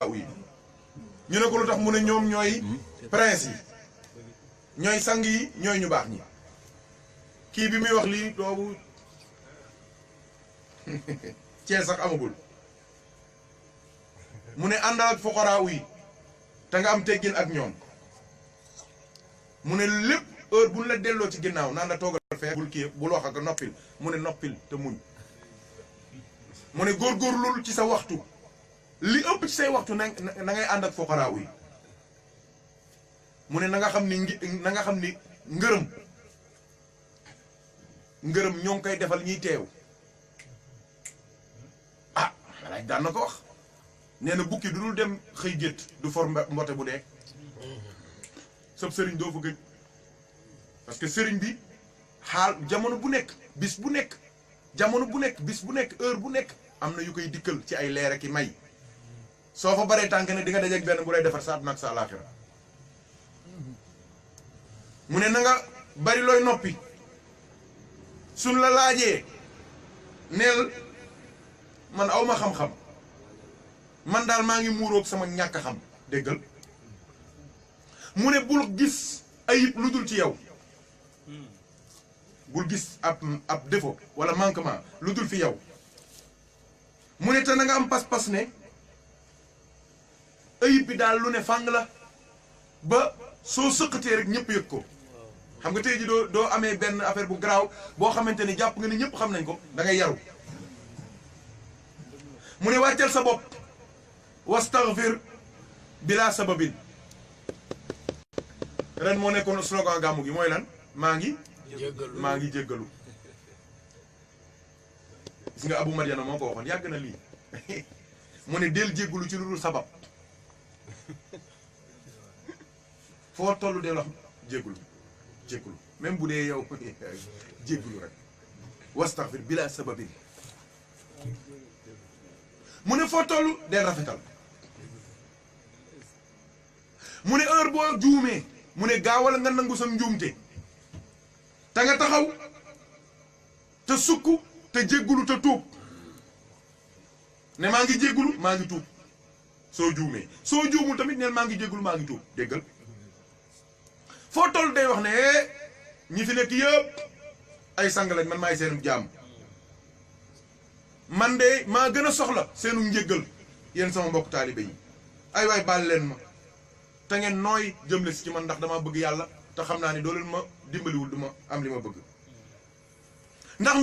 yi ñu ne ko lu tax mu ne ñoom ñooy prince yi ñooy sang yi ñooy ñu baax ñi kii bi muy wax lii doobu cee sax amagul mu ne àndal ak fuqaraa yi te nga am teggin ak ñoom mu ne lépp heure buñ la delloo ci ginnaaw naan la toogal fee bul kii bul wax ak noppil mu ne noppil te muñ mu ne góorgóorlul ci sa waxtu li ëpp ci say waxtu na ngay ànd ak fuqaraa yi mu ne na nga xam ni ngërëm ñoo ngi koy defal ñiy teew ah laaj daan na ko wax nee na bukki du dul dem xëy gétt du for mbote bu dee sab sëriñ doo fa gëj parce que sëriñ bi xaal jamono bu nekk bis bu nekk jamono bu nekk bis bu nekk heure bu nekk am na yu koy dikkal ci ay leer ak i may soo fa baree tànk ne di nga dajeeg benn bu lay defar sa àdduna ak sa àllaaxira mu ne na nga bari looy noppi suñ la laajee neel man awma xam-xam man daal maa ngi muuroog sama ñàkk a xam déggal mu ne bul gis ayib lu dul ci yow bul gis ab défaut wala manquement lu dul fi yow mu ne te na nga am pas-pas ne ayib bi daal lu ne fàng la ba soo sëqatee rek ñëpp yëg ko xam nga tey ji doo amee benn affaire bu garaaw boo xamante ni jàpp nga ni ñëpp xam nañ ko da ngay yaru mu ne wàcceel sa bopp wastaghfir bila sababin ren moo nekkoon slogan gàmmu gi mooy lan maa ngi jéggalu gis nga Abu Madiana moo ko waxoon yàgg na lii mu ne del jéggalu ci lu dul sabab foo tollu del wax jéggalu même bu dee yow jéggalu rek wastaghfir bila sababin mu ne foo tollu del rafetal mu ne heure boo juumee mu ne gaawal nga nangu sa njuumte te nga taxaw te sukk te jéggulu te tuub ne maa ngi jéggulu maa ngi tuub soo juumee soo juumul tamit neen maa ngi jéggulu maa ngi tuub déggal foo toll day wax ne ñi fi nekk yëpp ay sang lañ man maay seenu jaam man de maa gën a soxla seenu njéggal yéen sama mbokk taalibe yi ay waay baal leen ma te ngeen nooy jëmle si ci man ndax dama bëgg yàlla te xam naa ni doo leen ma dimbaliwul du ma am li ma bëgg ndax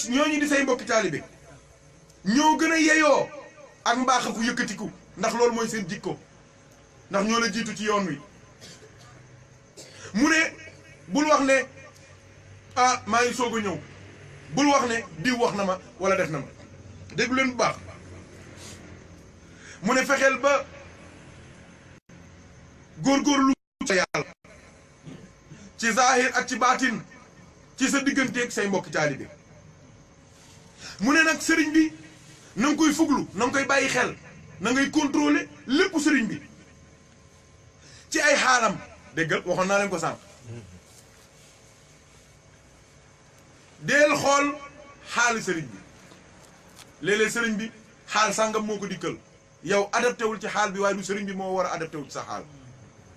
ñooñu di say mbokki taalibe ñoo gën a yeyoo ak mbaax ku yëkkatiku ndax loolu mooy seen jikko ndax ñoo la jiitu ci yoon wi mu ne bul wax ne ah maa ngi soog a ñëw bul wax ne diw wax na ma wala def na ma déglu leen bu baax mu ne fexeel ba góorgóorlu ca yàlla ci zahir ak ci baatin ci sa digganteeg say mbokki taalibe mu ne nag sëriñ bi na nga koy fuglu na nga koy bàyyi xel na ngay contrôler lépp sëriñ bi ci ay xaalam déggal waxoon naa leen ko sànq deel xool xaali sëriñ bi léeg-léeg sëriñ bi xaal sàngam moo ko dikkal yow adapté wul ci xaal bi waaye du sëriñ bi moo war a adapté wul ci sa xaal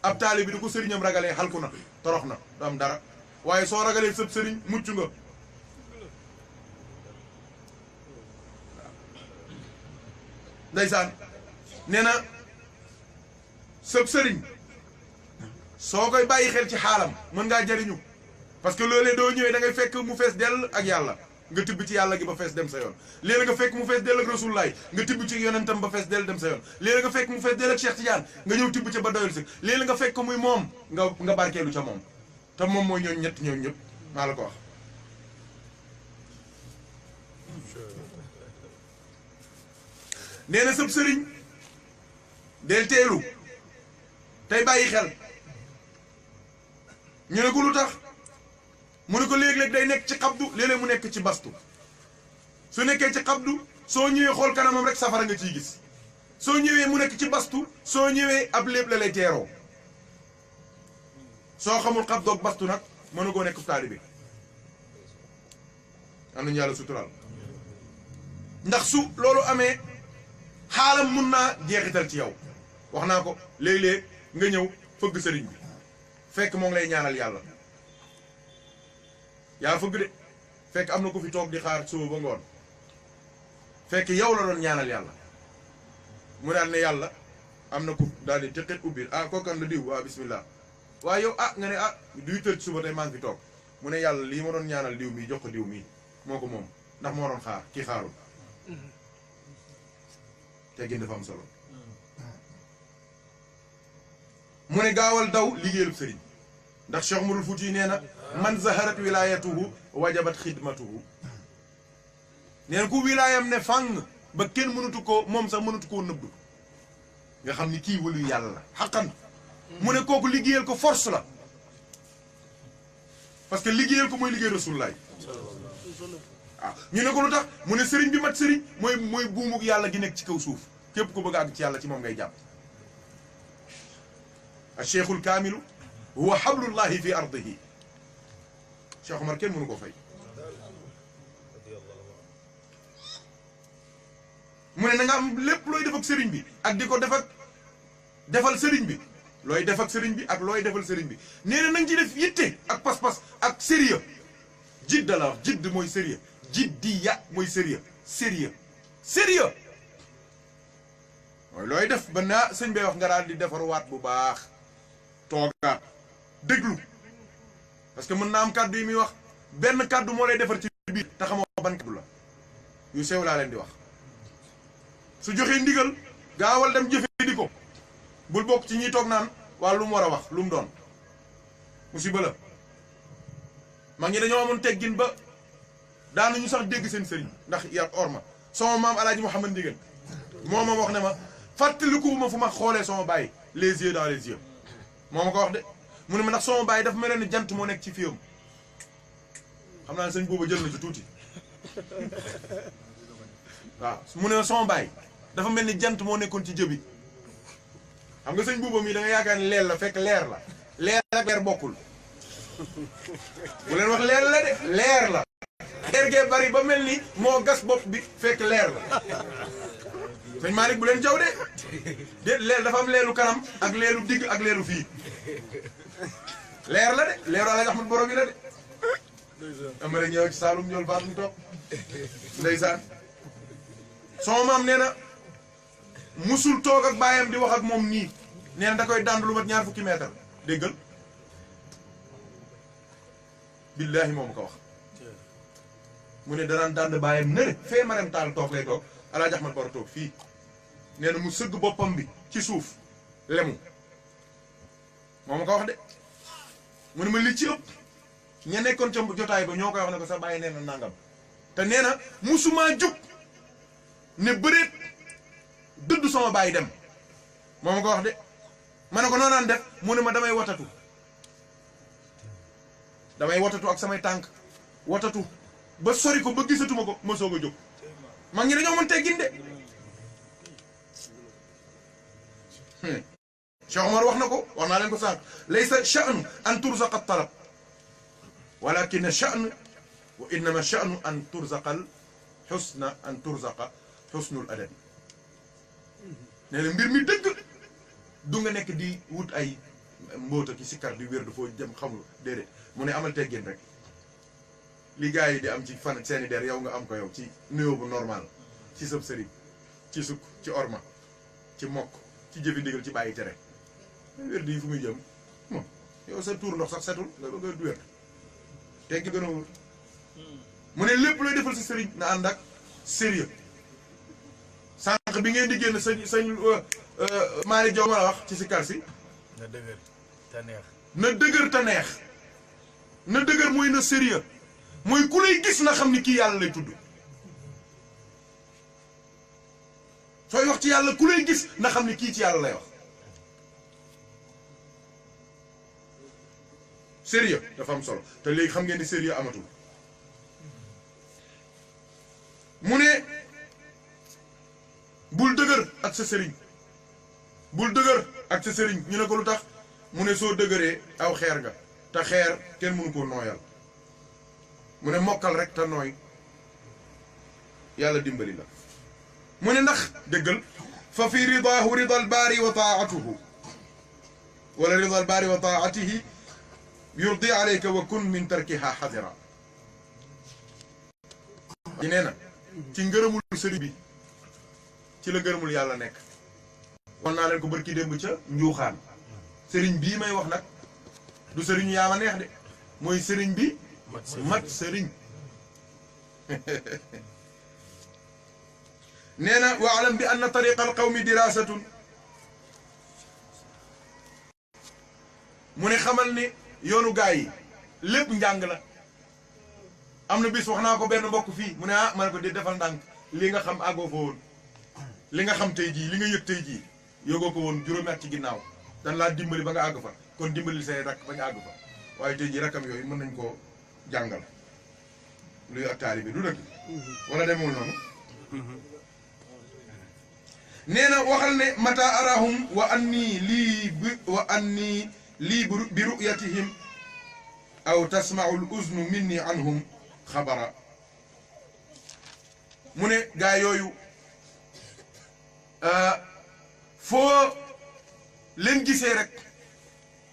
ab taali bi du ko sëriñam ragalee xalku na torox na du am dara waaye soo ragalee sëb sëriñ mucc nga ndeysaan nee na sëb sëriñ soo koy bàyyi xel ci xaalam mën ngaa jariñu parce que loolee doo ñëwee da ngay fekk mu fees dell ak yàlla nga tibb ci yàlla gi ba fees dem sa yoon léeg nga fekk mu fees dell ak rasulullaay nga tibb ci yonentam ba fees dell dem sa yoon léeg nga fekk mu fees dell ak Cheikh Tidiane nga ñëw tibb ca ba doyal si léeg nga fekk muy moom nga barkeelu ca moom te moom mooy ñooñu ñëpp maa la ko wax nee na sëb sëriñ del teelu tey bàyyi xel ñu ne ko lu tax mu ne ko léeg-léeg day nekk ci xabdu léeg-léeg mu nekk ci bastu su nekkee ci xabdu soo ñëwee xool kanamam rek safara nga ciy gis soo ñëwee mu nekk ci bastu soo ñëwee ab léeb la lay teeroo soo xamul xabdoog bastu nag mënu koo nekk taalibe am nañu yàlla suturaal ndax su loolu amee xaalam mun naa jeexital ci yow wax naa ko léeg-léeg nga ñëw fëgg sëriñ bi fekk moo ngi lay ñaanal yàlla yaa fëgg de fekk am na ko fi toog di xaar suba ba ngoon fekk yow la doon ñaanal yàlla mu daal ne yàlla am na ko daal di tëqet ubbi ah kookan la diw waaw bismillah waaye yow nga ne duy tëj suba tey maa ngi fi toog mu ne yàlla lii ma doon ñaanal diw mii jox ko diw mii moo ko moom ndax moo doon xaar kii xaarul te gën dafa am solo mu ne gaawal daw liggéeyalub sëriñ ndax Cheikh Umarul Fuuti nee na man zaharat wilayatuhu wajabat xidmatuhu nee na ku wilaayam ne fàng ba kenn mënatu ko moom sax mënatu koo nëbb nga xam ni kii wëlu yàlla la xaqan mu ne kooku liggéeyal ko force la parce que liggéeyal ko mooy liggéey rasulullaay waaw ñu ne ko lu tax mu ne sëriñ bi mat sëriñ mooy buumuk yàlla gi nekk ci kaw suuf képp ko bëgg àgg ci yàlla ci moom ngay jàpp a cheikhul kaamilu huwa hablullahi fi ardihi Cheikh Omar kenn mënu ko fay mu ne na nga am lépp looy def ak sëriñ bi ak di ko defal sëriñ bi looy def ak sëriñ bi ak looy defal sëriñ bi nee na nga ci def yitte ak pas-pas ak sérieux jidd la wax jidd mooy sérieux jiddiya mooy sérieux mooy looy def ba naa sëñ bay wax nga daal di defarwaat bu baax toogaat déglu parce que mën naa am kàddu yi muy wax benn kàddu moo lay defar ci biir te xamoo ban kàddu la yu sew laa leen di wax su joxee ndigal gaawal dem jëfe di ko bul bokk ci ñiy toog naan waa lu mu war a wax lu mu doon musiba la mag ñi dañoo amoon teggin ba daanuñu sax dégg seen sëriñ ndax yar orma sama maam alaaji Mouhamad Ndiéguène moo ma wax ne ma fàttaliku ma fu ma xoolee sama baay les yeux dans les yeux moo ma ko wax de mu ne ma ndax sama baay dafa mel ni jant moo nekk ci fiyam xam naa ne sëñ booba jël na ci tuuti waaw mu ne sama baay dafa mel ni jant moo nekkoon ci jëbi xam nga sëñ booba mii da nga yaakaar ni leel la fekk leer la leer ak leer bokkul bu leen wax leer la de leer la leer gee bari ba mel ni moo gas bopp bi fekk leer la sëñ Malick bu leen jaw de leer dafa am leelu kanam ak leelu digg ak leelu fii leer la de leeru Alaaji Ahmad Borom bi la de amara ñëw ci Saalum ñool baat mu toog ndeysaan sama maam nee na musul toog ak baayam di wax ak moom nii nee na da koy dànd lu mat 20 mètre déggal billaahi moom ko wax mu ne danaan dànd baayam nëre fee Marème Tall toog lay toog Alaaji Ahmad Borom toog fii nee na mu sëgg boppam bi ci suuf lemu moom ko wax de mu ne ma li ci ëpp ña nekkoon ca jotaay ba ñoo koy wax ne ko sa bàyyi nee na nangam te nee na musumaa jug ne bëreet dëdd sama bàyyi dem moom ko wax de ma ne ko noonaan def mu ne ma damay watatu ak samay tànk watatu ba sori ko ba gisatuma ko ma soog a jóg mag ñi dañoo mën teggin de Cheikh Omar wax na ko wax naa leen ko sànq laysa sha'nu an turzaqa talab walakin sha'nu wa innama sha'nu an turzaqal xusna an turzaqa xusnul adabi nee na mbir mi dëgg du nga nekk di wut ay mbóota ki sikkar di wér dafoo jëm xamul déedéet mu ne amal teggin rek li gars yi di am ci fan seeni der yow nga am ko yow ci nuyoo bu normal ci sëb sëriñ ci sukk ci orma ci mokk ci jëfi ndigal ci bàyyi tere wér di fu muy jëm moom yow sa tuur ndox sax setul nga bëgg du wér teggi gën a wóor mu ne lépp looy defal sa sëriñ na ànd ak sérieux sànq bi ngeen di génn sëñ Malick Diaw ma la wax ci si kar si na dëgër te neex na dëgër te neex na dëgër mooy na sérieux mooy ku lay gis na xam ni kii yàlla lay tudd sooy wax ci yàlla ku lay gis na xam ni kii ci yàlla lay wax sérieux dafa am solo te léegi xam ngeen ni sérieux amatul mu ne bul dëgër ak sa sëriñ bul dëgër ak sa sëriñ ñu ne ko lu tax mu ne soo dëgëree aw xeer nga te xeer kenn mënu koo nooyal mu ne mokkal rek te nooy yàlla dimbali la mu ne ndax dëggal fa fi ridaahu rida albaari wa taatuhu wala rida albaari wa taatihi yurdi alayka wa kun min tarkiha xadira yi nee na ci ngërëmul sëriñ bi ci la ngërëmul yàlla nekk won naa leen ko barki démb ca njuuxaan sëriñ bii may wax nag du sëriñu yaa ma neex de mooy sëriñ bi mat sëriñ nee na waalam bi anna tariqa alqawmi dirasatun mu ne xamal ni yoonu gaa yi lépp njàng la am na bis wax naa ko benn mbokk fii mu ne ah ma ne ko di defal ndànk li nga xam àggoo fa woon li nga xam tey jii li nga yëg tey jii yëgoo ko woon juróomi at ci ginnaaw dan laa dimbali ba nga àgg fa kon dimbali say rakk ba nga àgg fa waaye tey jii rakkam yooyu mën nañ koo jàngal luy ak taalibe du dëgg wala demewul noonu nee na waxal ne mata arahum wa anni lii bi ru'yatihim aw tasma'u al uznu minni anhum xabara mu ne gaa yooyu foo leen gisee rek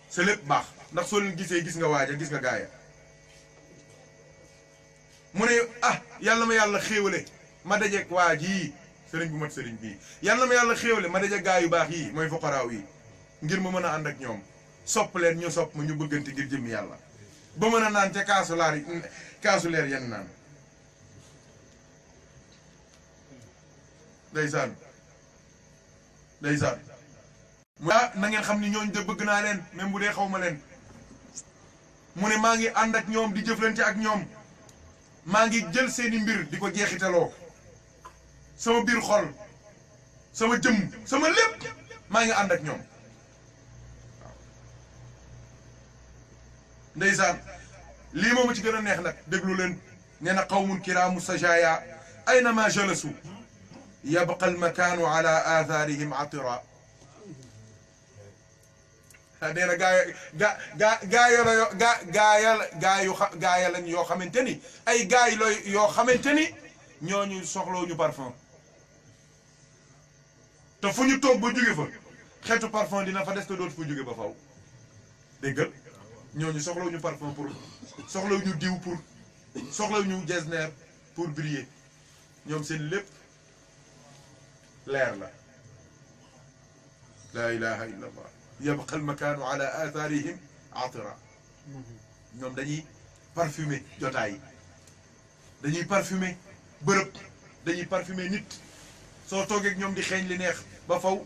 sa lépp baax ndax soo leen gisee gis nga waaja gis nga gaaya mu ne ah yàlla ma yàlla xéewale ma dajeeg waa jii sëriñ bu mat sëriñ bii yàlla ma yàlla xéewale ma dajeeg gaa yu baax yii mooy fuqaraaw yi ngir ma mën a ànd ak ñoom sopp leen ñu sopp ma ñu bëggante ngir jëm yàlla ba mën a naan ca kaasu leer yenn naan ndeysaan ndeysaan mu ah na ngeen xam ni ñooñu de bëgg naa leen même bu dee xaw ma leen mu ne maa ngi ànd ak ñoom di jëflante ak ñoom maa ngi jël seeni mbir di ko jeexitaloo sama biir xol sama jëmm sama lépp maa ngi ànd ak ñoom waaw ndeysaan lii moom ci gën a neex nag déglu leen nee na qawmun kiraamu sajaaya aynama jalasu yabqa almakaanu ala aathaarihim atira nee na gaaya lañ yoo xamante ni ay gaay looy yoo xamante ni ñooñu soxlawuñu parfum te fu ñu toog ba jóge fa xeetu parfum dina fa des te dootu fa jóge ba faw déggal ñooñu soxlawuñu parfum pour soxlawuñu diw pour soxlawuñu jesner pour briller ñoom seen lépp leer la laa ilaha illa allah yabqa almakaanu ala athaarihim atira ñoom dañuy parfumer jotaay dañuy parfumer bërëb dañuy parfumer nit soo toogee ak ñoom di xeeñ li neex ba faw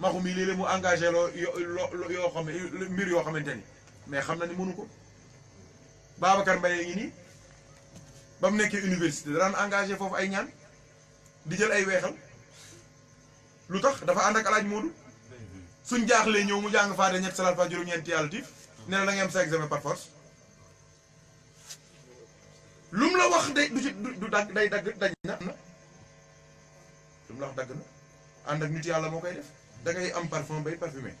maxu mi léeg-léeg mu engagé loo yoo xam ne mbir yoo xamante ni mais xam na ni mënu ko Babacar Mbaye ngi nii ba mu nekkee université daan engagé foofu ay ñaan di jël ay weexal lu tax dafa ànd ak alaaj Moodu suñ jaaxlee ñëw mu jàng faate ñett salaat fa juróom-ñeenti yàlla tiif ne la da nga am sa examen par force lu mu la wax day du dagg day dagg daj na am na lu mu la wax dagg na ànd ak nit yàlla moo koy def da ngay am parfum bay parfumé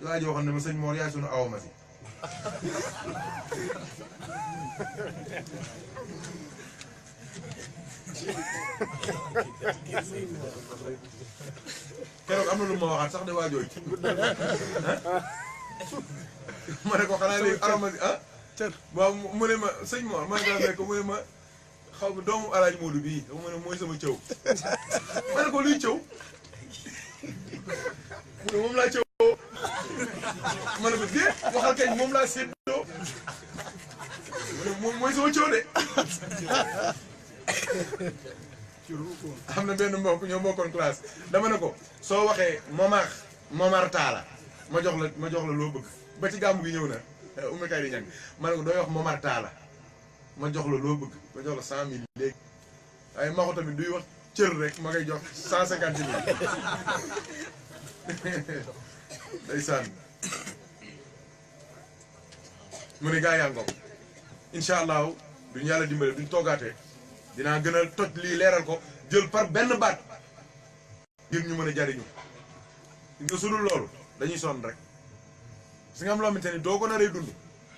laa ji waxoon ne ma sëñ Mor yaay sunu awama si keroog am na lu ma waxaat sax de waajooy ma ne ko xanaa léegi aroma si ah waaw mu ne ma sëñ Mor ma ne ko fekk mu ne ma xaw ma doomu alaaj Moodu bii mu ne mooy sama cëw ma ne ko luy cëw mu ne moom laa cëwoo ma ne ko dee waxal kañ moom laa séddoo mu ne moom mooy sama cëw de am na benn mbokk ñoo bokkoon classe dama ne ko soo waxee Momar Talla ma jox la loo bëgg ba ci gàmmu gi ñëw na Oumou Kay di ñàng ma ne ko dooy wax Momar Talla ma jox la loo bëgg ma jox la 100 000 léegi waaye maxu tamit duy wax cër rek ma koy jox 150 000 ndeysaan mu ne gaa yaa ngoog incha allahu duñu yàlla dimbale duñ toogaatee dinaa gën a toj lii leeral ko jël par benn baat ngir ñu mën a jariñu nga sudul loolu dañuy sonn rek si nga am loo xamante ni doo ko naree dund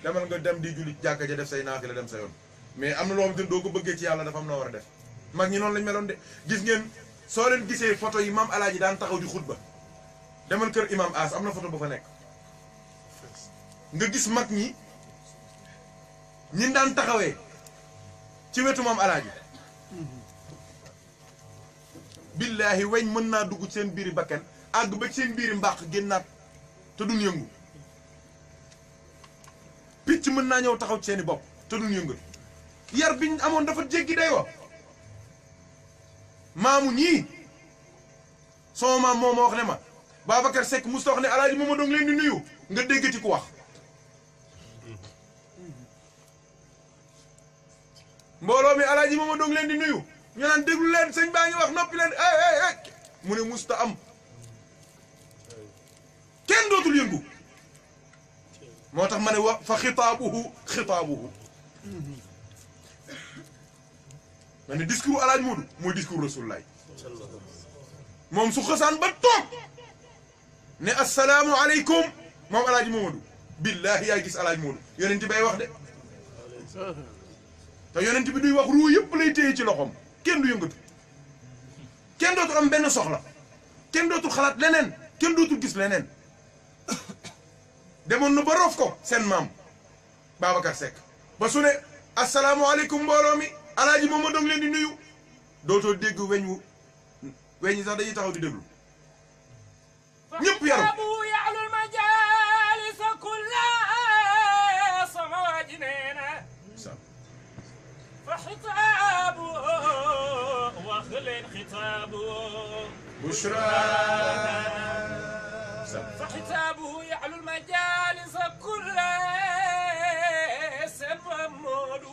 demal nga dem di julli jàkka ja def say naafila dem sa yoon mais am na loo xamante ni doo ko bëggee ci yàlla dafa am loo war a def mag ñi noonu lañ meloon de gis ngeen soo leen gisee photo yi maam alaaji daan taxaw di xutba demal kër imam As am na photo bu fa nekk nga gis mag ñi ñin daan taxawee ci wetu maam alaaji billaahi weñ mën naa dugg ci seen biiri bakken àgg ba ci seen biiri mbàq génnaat te duñ yëngu picc mën naa ñëw taxaw ci seeni bopp te duñ yëngu yar biñ amoon dafa jéggi day wa maamu ñii sama maam moo ma wax ne ma Babacar Seck musta wax ne alaaji mooma doon leen di nuyu nga déggati ku wax mbooloo mi alaaji mooma doon leen di nuyu ñu naan déglu leen sëñ baa ngi wax noppi leen mu ne musta am kenn dootul yëngu moo tax ma ne wa fa xitaabuhu ma ne discours alaaj Moodu mooy discours Rasulullah moom su xësaan ba toog ne assalaamu aleykum moom alaaji Moodu billaahi yaay gis alaaj Moodu yonent bay wax de te yonent bi duy wax ruu yëpp lay téye ci loxoom kenn du yëngatu kenn dootul am benn soxla kenn dootul xalaat leneen kenn dootul gis leneen demoon na ba rof ko seen maam Babacar Seck ba su ne asalaamaaleykum mbooloo mi alaaji moom ma doon leen di nuyu dootoo dégg weñ ñi sax dañuy taxaw di déglu ñëpp yaru بشرى فحسابه يعلو المجالس كلها سنمود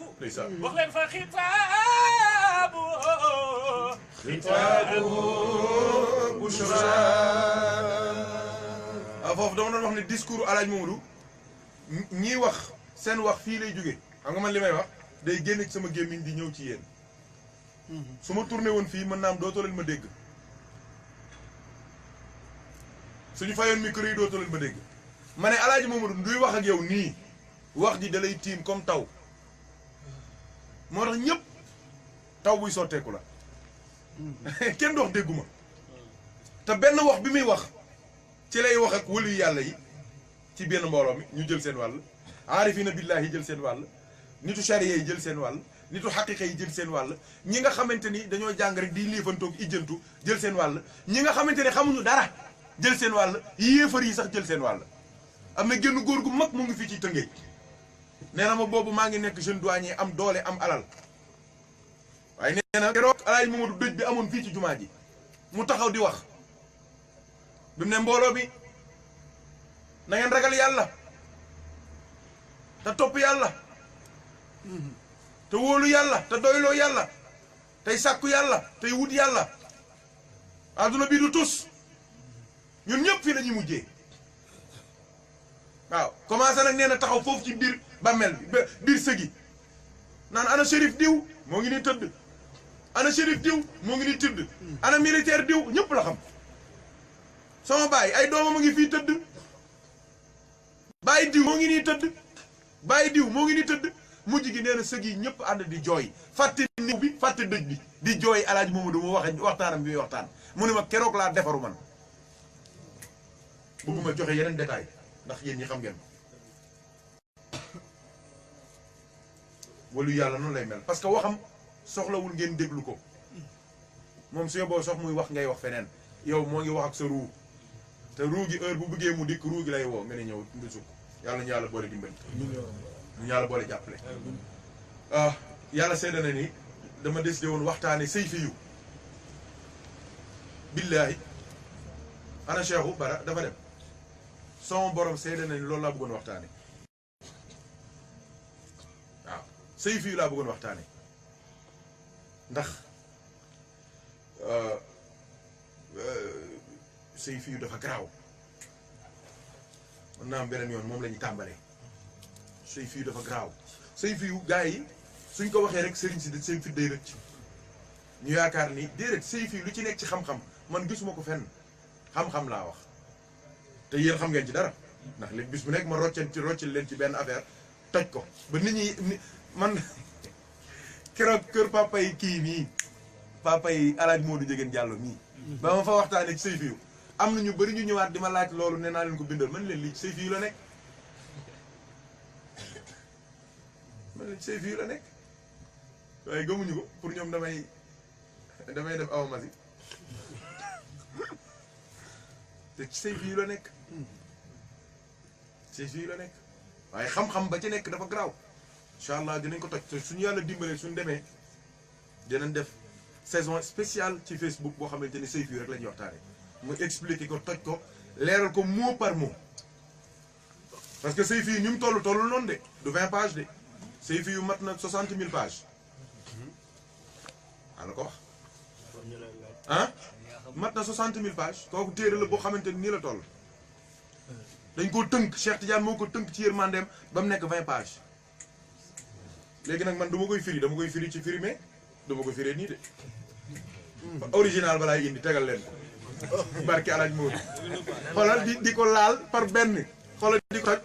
وخلين فختابه بشرى foofu dama doon wax ne discours alaaj Mamadou ñii wax seen wax fii lay jóge xam nga man li may wax day génn ci sama gémmiñ di ñëw ci yéen su ma tourné woon fii mën naa am dootoo leen ma dégg suñu fayoon micro yi dootoo leen ma dégg ma ne alaaji Mamadou duy wax ak yow nii wax ji da lay tiim comme taw moo tax ñëpp taw buy sotteeku la kenn dox dégguma te benn wax bi muy wax ci lay wax ak wëlu yàlla yi ci benn mbooloo mi ñu jël seen wàll aarifina billaahi jël seen wàll nitu charia yi jël seen wàll nitu xaqiqa yi jël seen wàll ñi nga xamante ni dañoo jàng rek di liifantoog ijjantu jël seen wàll ñi nga xamante ne xamuñu dara jël seen wàll yéefar yi sax jël seen wàll am na génn góor gu mag mu ngi fii ci Tëngéej nee na ma boobu maa ngi nekk jeune douanier am doole am alal waaye nee na keroog alaaji Mamadou dëj bi amoon fii ci jumaa ji mu taxaw di wax bi mu ne mbooloo bi na ngeen ragal yàlla te topp yàlla te wóolu yàlla te doyloo yàlla tey sàkku yàlla tey wut yàlla adduna bii du tus ñun ñëpp fii la ñuy mujjee waaw commencé nag nee na taxaw foofu ci biir bàmmeel bi biir sëgi naan ana shérif diw moo ngi ni tëdd ana shérif diw moo ngi ni tëdd ana militaire diw ñëpp la xam sama baay ay doomam a ngi fii tëdd bàyyi diw moo ngi nii tëdd bàyyi diw moo ngi nii tëdd mujj gi nee na sëg yi ñëpp ànd di jooy fàtte niw bi fàtte dëj bi di jooy alaaji Mamadou mu waxe waxtaanam bi muy waxtaan mu ne ma keroog laa defaru man bëgguma joxe yeneen détail ndax yéen ñi xam ngeen walu yàlla noonu lay mel parce que waxam soxlawul ngeen déglu ko moom su yoboo sox muy wax ngay wax feneen yow moo ngi wax ak sa ruu te ruu gi heure bu bëggee mu dikk ruu gi lay woo nga ne ñëw ndu sukk yàlla ñu yàlla boole dimbali ñu yàlla boole jàppale yàlla seede na ni dama décidé woon waxtaane sëy fi yu billaahi ana Cheikhu Bara dafa dem sama borom seede na ni loolu laa bëggoon waxtaane waaw sëy fi yu laa bëggoon waxtaane ndax sëy fi yu dafa garaaw mën naa am beneen yoon moom la ñuy tàmbalee sëy fi yu dafa garaaw sëy fi yu gars yi suñ ko waxee rek sëriñ si da seen fit day rëcc ñu yaakaar ni déedéet sëy fi yu lu ci nekk ci xam-xam man gisuma ko fenn xam-xam laa wax te yéen xam ngeen ci dara ndax léegi bis bu nekk ma roccel leen ci benn affaire toj ko ba nit ñi man keroog kër papa yi kii nii papa yi alaaj Modou Ndiéguène Diallo mii ba ma fa waxtaanee ci say fiyu am na ñu bëri ñu ñëwaat di ma laaj loolu nee naa leen ko bindal man leen lii ci say fiyu la nekk man leen ci say fiyu la nekk waaye gëmuñu ko pour ñoom damay def aw masi te ci say fiyu la nekk say fiyu la nekk waaye xam-xam ba ci nekk dafa garaaw incha allah dinañ ko toj te suñu yàlla dimbalee suñu demee dinañ def saison spéciale ci Facebook boo xamante ni say fiyu rek la ñuy waxtaanee mu expliquer ko toj ko leeral ko mot par mot parce que say fiyu ni mu toll noonu de du 20 pages de say fiyu mat na 60 000 pages la ko wax ah mat na 60 000 pages kooku téere la boo xamante ni nii la toll dañ koo tënk Cheikh Tidiane moo ko tënk ci yërmandeem ba mu nekk 20 pages léegi nag man du ma koy firi dama koy firi ci firi mais du ma ko firee nii de original ba laay indi tegal leen ko barki alaaj Moodu xoolal di ko laal par benn xoolal di ko toj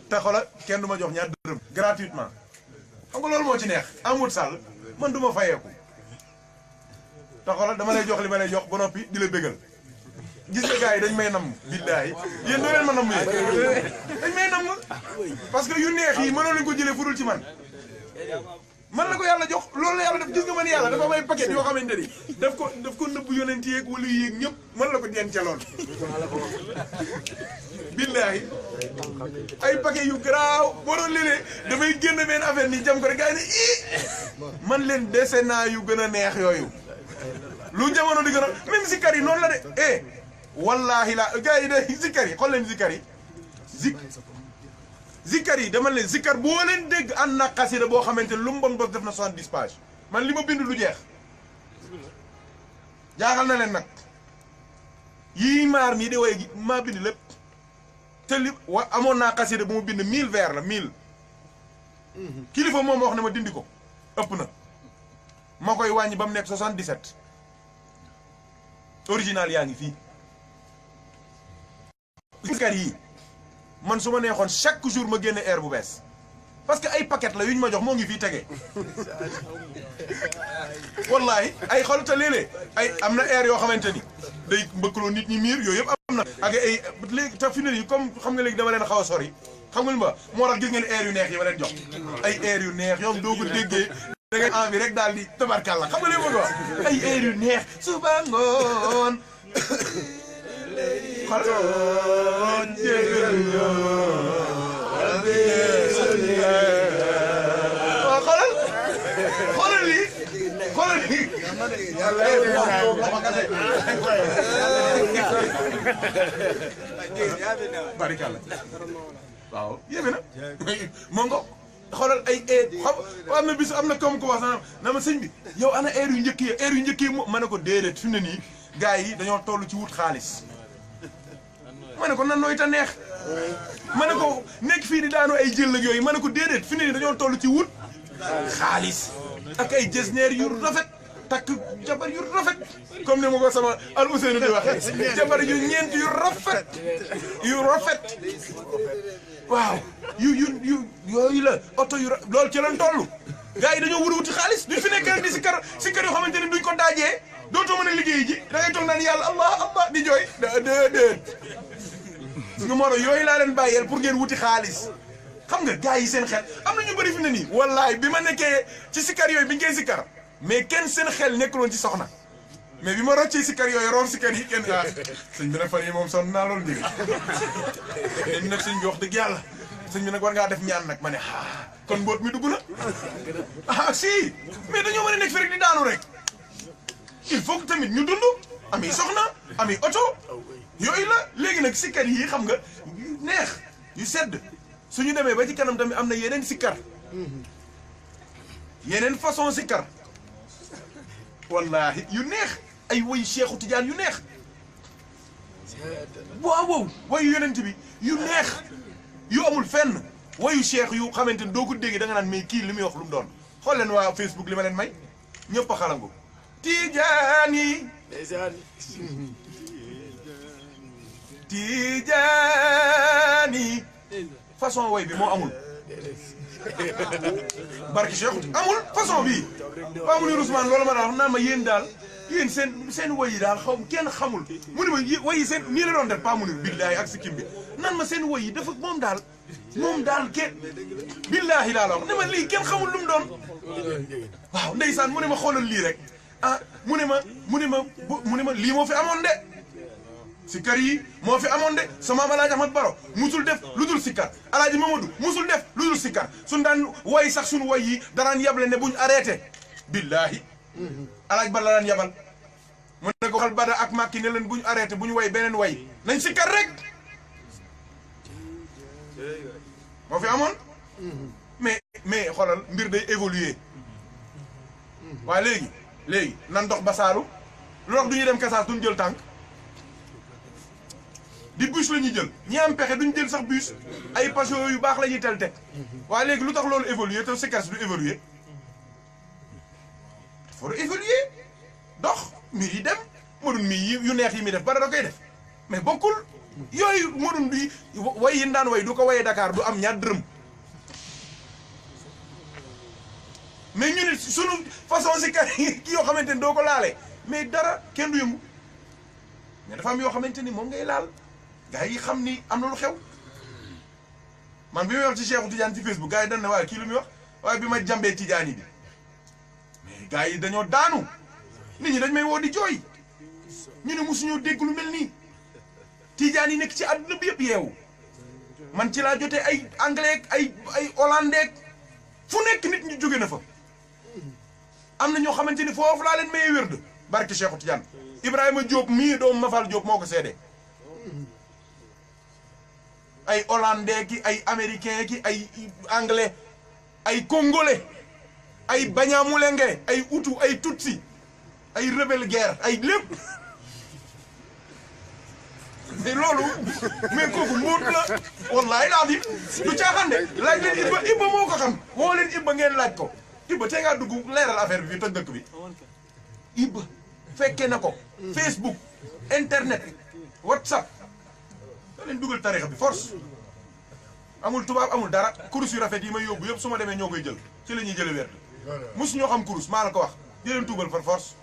te xoolal kenn du ma jox ñaar dërëm gratuitement xam nga loolu moo ci neex amut sàll man du ma fayeeku te xoolal dama lay jox li ma lay jox ba noppi di la bégal gis nga gars yi dañ may namm billaahi yéen doo leen ma namm yéen dañ may namm parce que yu neex yi mënoo leen ko jëlee furul ci man la ko yàlla jox loolu la yàlla def gis nga man yàlla dafa may paquet yoo xamante ni daf ko nëbb yonent yeeg wala yéeg ñëpp mën la ko denceloon billaahi ay paquet yu garaaw boo doon léeg-léeg dafay génn benn affaire ni jam ko rek gars yi ne ii man leen dese naa yu gën a neex yooyu lu jamono di gën a même zikkar yi noonu la de wallaahi la gars yi de zikkar yi xool leen zikkar yi zikkar yi dama leen zikkar boo leen dégg ànd na xasida boo xamante ne lu mu bon bos def na 70 pages man li ma bind lu jeex jaaxal na leen nag yii maar mii de way maa bind lépp te li amoon naa xasida bu ma bind 1000 vers la 1000 kilifa moom wax ne ma dindi ko ëpp na ma koy wàññi ba mu nekk 77 original yaa ngi fii zikkar yi man su ma neexoon chaque jour ma génne air bu bees parce que ay paquet la yu ñu ma jox moo ngi fii tege wallahi ay xol te léeg-léeg ay am na air yoo xamante ni day mbëkkaloo nit ñi miir yooyu yëpp am na ak ay léegi te fi ne nii comme xam nga léegi dama leen xaw a sori xam nga li ma moo tax gis ngeen air yu neex yi ma leen jox ay air yu neex yoom doo ko déggee da ngay envie rek daal di tabarkàlla xam nga li ma bëgg wax ay air yu neex suba ngoon xaloon jégal waaw xoolal lii barikàlla waaw yéeme na moo ngo xoolal ay xam am na bis am na comme ko wax na ma sëñ bi yow ana air yu njëkk yi ma ne ko déedéet fi mu ne nii gars yi dañoo toll ci wut xaalis ma ne ko nan nooy ta neex ma ne ko nekk fii di daanu ay jël ak yooyu ma ne ko déedéet fi ne nii dañoo toll ci wut xaalis ak ay jesneer yu rafet takk jabar yu rafet comme ni ma ko sama al Ousseynou di waxee jabar yu ñeent yu rafet waaw yooyu la oto yu loolu ci lañ toll gars yi dañoo wër wuti xaalis duñ fi nekk rek di si kar yoo xamante ni duñ ko daajee dootoo mën a liggéey ji da ngay toog naan yàlla allah di jooy déedéet nga moo yooyu laa leen bàyyeel pour ngeen wuti xaalis xam nga gars yi seen xel am na ñu bëri fi ne nii wallaay bi ma nekkee ci sikkar yooyu bi ñu koy sikkar mais kenn seen xel nekkuloon ci soxna mais bi ma roccee sikkar yooyu roor sikkar yi kenn sëñ bi nag fan yi moom sonn naa loolu njëriñ dañ nag sëñ bi wax dëgg yàlla sëñ bi nag war ngaa def ñaan nag ma ne kon mboot mi dugg na si mais dañoo mën a nekk fi rek di daanu rek il faut que tamit ñu dund ami soxna ami oto yooyu la léegi nag sikkar yi xam nga yu neex yu sedd suñu demee ba ci kanam tamit am na yeneen sikkar yeneen façon sikkar wallahi yu neex ay woy Cheikhu Tidiane yu neex waaw woyu yonent bi yu neex yu amul fenn woyu cheikh yu xamante ni doo ko dégg da nga naan mais kii li muy wax lu mu doon xool leen waa Facebook li ma leen may ñëpp a xalangu Tidiane Tidiane façon woy bi moo amul barki Cheikh amul façon bii waaw mu ni Ousmane loolu ma daan wax naan ma yéen daal yéen seen woy yi daal xaw kenn xamul mu ni ma woy yi seen nii la doon def pas mu ni billaahi ak si kim bi nan ma seen woy yi dafa moom daal kenn billaahi laa la wax ne ma lii kenn xamul lu mu doon waaw ndeysaan mu ne ma xoolal lii rek ah mu ne ma lii moo fi amoon de sikkar yi moo fi amoon de sama maam Alaaji Ahmad Baro musul def lu dul sikkar Alaaji Mamadou musul def lu dul sikkar suñ daan woy sax suñu woy yi daraan yable ne buñ arrêté billaahi Alaaji Ba la daan yabal mu ne ko xal Bada ak Makki ne leen buñ arrêté buñ woy beneen woy nañ sikkar rek moo fi amoon mais xoolal mbir day évoluer waaye léegi nan dox basaaru lu tax du ñu dem kasaas duñ jël tànk di bus la ñuy jël ñi am pexe duñ jël sax bus ay passion yu baax la ñuy tel teg waaye léegi lu tax loolu évoluer te sikkar si du évoluer dafa war a évoluer dox mbir yi dem mënun mi yu neex yi mi def bara da koy def mais bokkul yooyu mënun bi way yi daan way du ko wayee Dakar du am ñaar dërëm mais ñu ne sunu façon sikkar ki yoo xamante ni doo ko laale mais dara kenn du yëngu mais dafa am yoo xamante ni moom ngay laal gars yi xam ni am na lu xew man bi may wax ci Cheikh Tidiane ci Facebook gars yi dañ ne waaye kii lu muy wax waaye bi ma jàmbee Tidiane yi bi mais gars yi dañoo daanu nit ñi dañ may woo di jooy ñu ne mosuñoo dégg lu mel nii Tidiane yi nekk ci àdduna bi yëpp yeewu man ci laa jotee ay anglais ay hollandais fu nekk nit ñi jóge na fa am na ñoo xamante ni foofu laa leen mayee wérd barke Cheikh Tidiane Ibrahima Diop mii doomu Mafal Diop moo ko seede ay hollandais ki ay américain ki ay anglais ay congolais ay Banyamulenge ay Hutu ay Tutsi ay rebelle guerre ay lépp mais loolu mais kooku mbóot la wallahi laa di du caaxaan de laaj leen Ibba moo ko xam woo leen Ibba ngeen laaj ko Ibba tey ngaa dugg leeral affaire bi fii toj dëkk bi Ibba fekkee na ko Facebook internet WhatsApp da leen dugal tarixa bi force amul tubaab amul dara kurus yu rafet yi may yóbbu yëpp su ma demee ñoo koy jël ci la ñuy jële wér mosu ñoo xam kurus maa la ko wax di leen tuubal par force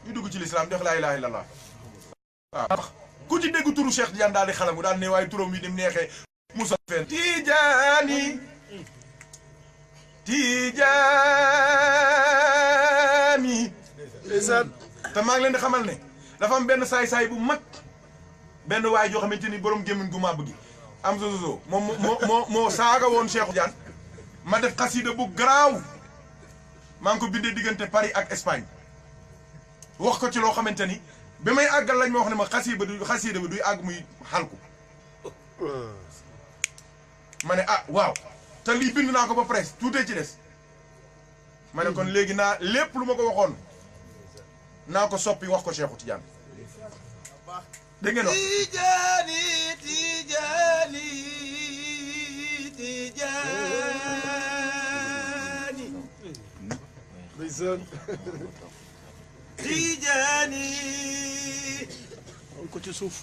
ñu dugg ci lislaam def laa ilaaha illallah waaw ku ci dégg turu Cheikh Tidiane daal di xalamu daal ne waaye turam yi ni mu neexee Moussa Fen Tidiane te maa ngi leen di xamal ne dafa am benn saay-saay bu mag benn waay joo xamante ni borom gémmiñ gu màbb gi am zozozo moo saaga woon Cheikh Tidiane ma def xasida bu garaaw maa ngi ko bindee diggante Paris ak Espagne wax ko ci loo xamante ni bi may àggal lañ ma wax ne ma xasida bi duy àgg muy xalku ma ne ah waaw te lii bind naa ko ba presse tuutee ci des ma ne kon léegi naa lépp lu ma ko waxoon naa ko soppi wax ko Cheikh Tidiane dégg ngeen wax Tidiane ndeysaan Tidiane on ko ci suuf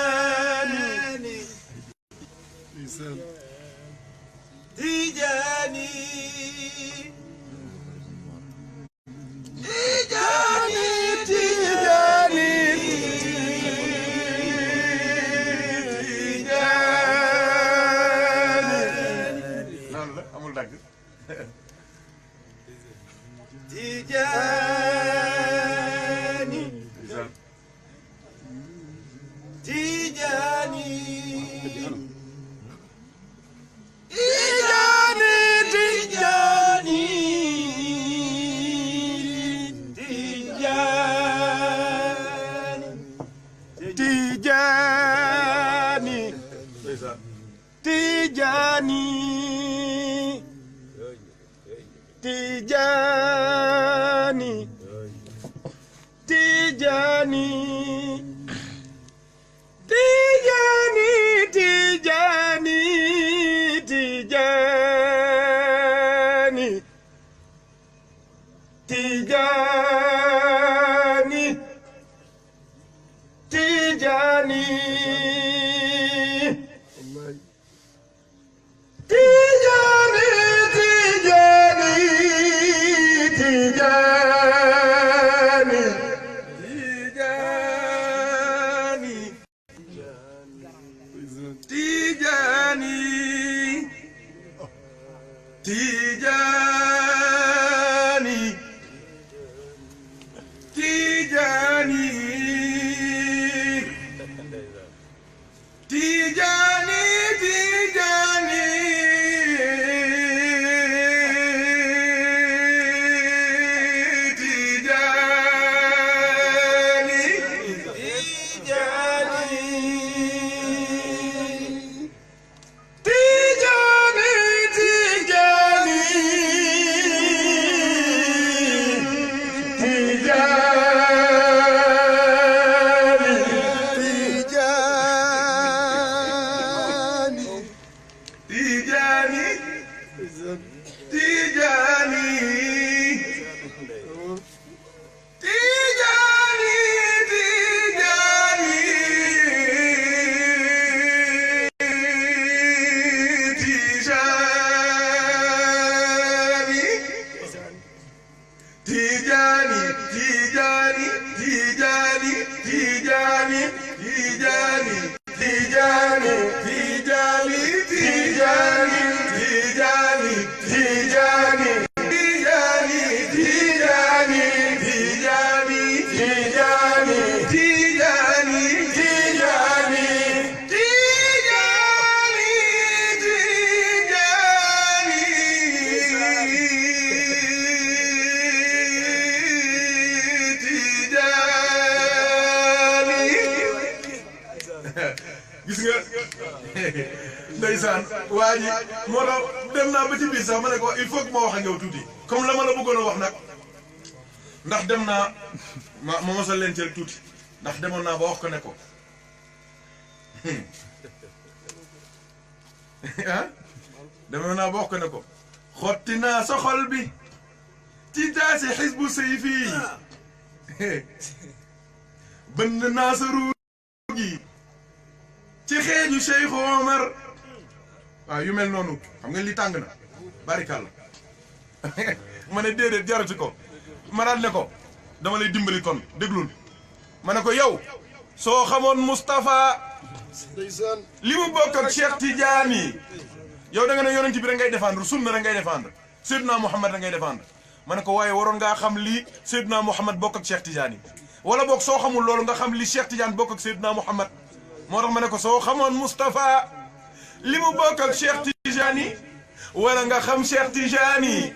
Tidiane ndeysaan Tidiane Tidiane Tidiane noonu la amul dagg Tidiane Tidiane Tidiane Tidiane Tidiane Tidiane Tidiane Tidiane Tidiane Tidiane Tijaani Tijaani Tijaani Tijaani Tijaani Tijaani Tijaani Tijaani Tijaani Tijaani Tijaani Tijaani Tijaani gis nga ndeysaan waa ji moo tax dem naa ba ci biir sax ma ne ko il faut que ma wax ak yow tuuti comme la ma la bëggoon a wax nag ndax dem naa ma mosal leen cel tuuti ndax demoon naa ba wax ko ne ko ah demoon naa ba wax ko ne ko xotti naa sa xol bi ci jaasi xisbu sayfi bënn naa sa ruugi ci xeeñu Cheikh Omar waaw yu mel noonu xam nga li tàng na barikàlla ma ne déedéet jarati ko ma daal ne ko dama lay dimbali kon déglul ma ne ko yow soo xamoon Moustapha li mu bokk ak Cheikh Tidiane yow da nga ne yonent bi rek ngay défendre sunna rek ngay défendre Seydina Mouhamed rek ngay défendre ma ne ko waaye waroon ngaa xam lii Seydina Mouhamed bokk ak Cheikh Tidiane wala boog soo xamul loolu nga xam li Cheikh Tidiane bokk ak Seydina Mouhamed moo tax ma ne ko soo xamoon Moustapha li mu bokk ak Cheikh Tidiane wala nga xam Cheikh Tidiane